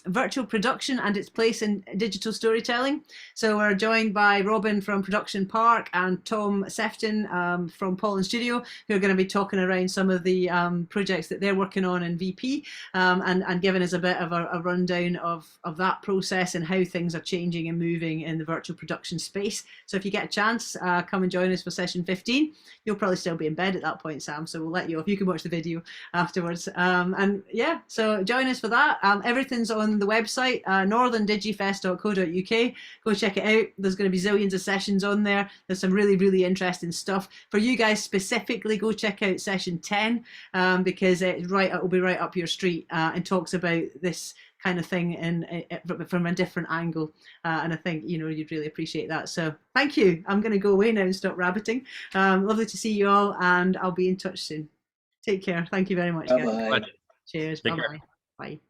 virtual production and its place in digital storytelling. So we're joined by Robin from Production Park and Tom Sefton from Powell Studio, who are going to be talking around some of the projects that they're working on in VP, and giving us a bit of a rundown of that process and how things are changing and moving in the virtual production space. So if you get a chance, come and join us for session 15. You'll probably still be in bed at that point, Sam, so we'll let you off. You can watch the video afterwards. And yeah, so join us for that. Everything's on the website, northerndigifest.co.uk. Go check it out. There's going to be zillions of sessions on there. There's some really, really interesting stuff. For you guys specifically, go check out session 10, because it will be right up your street, and talks about this kind of thing from a different angle, and I think, you know, you'd really appreciate that. So thank you. I'm going to go away now and stop rabbiting. Lovely to see you all, and I'll be in touch soon. Take care. Thank you very much, guys. Bye-bye. Cheers. Take Bye-bye. care. Bye.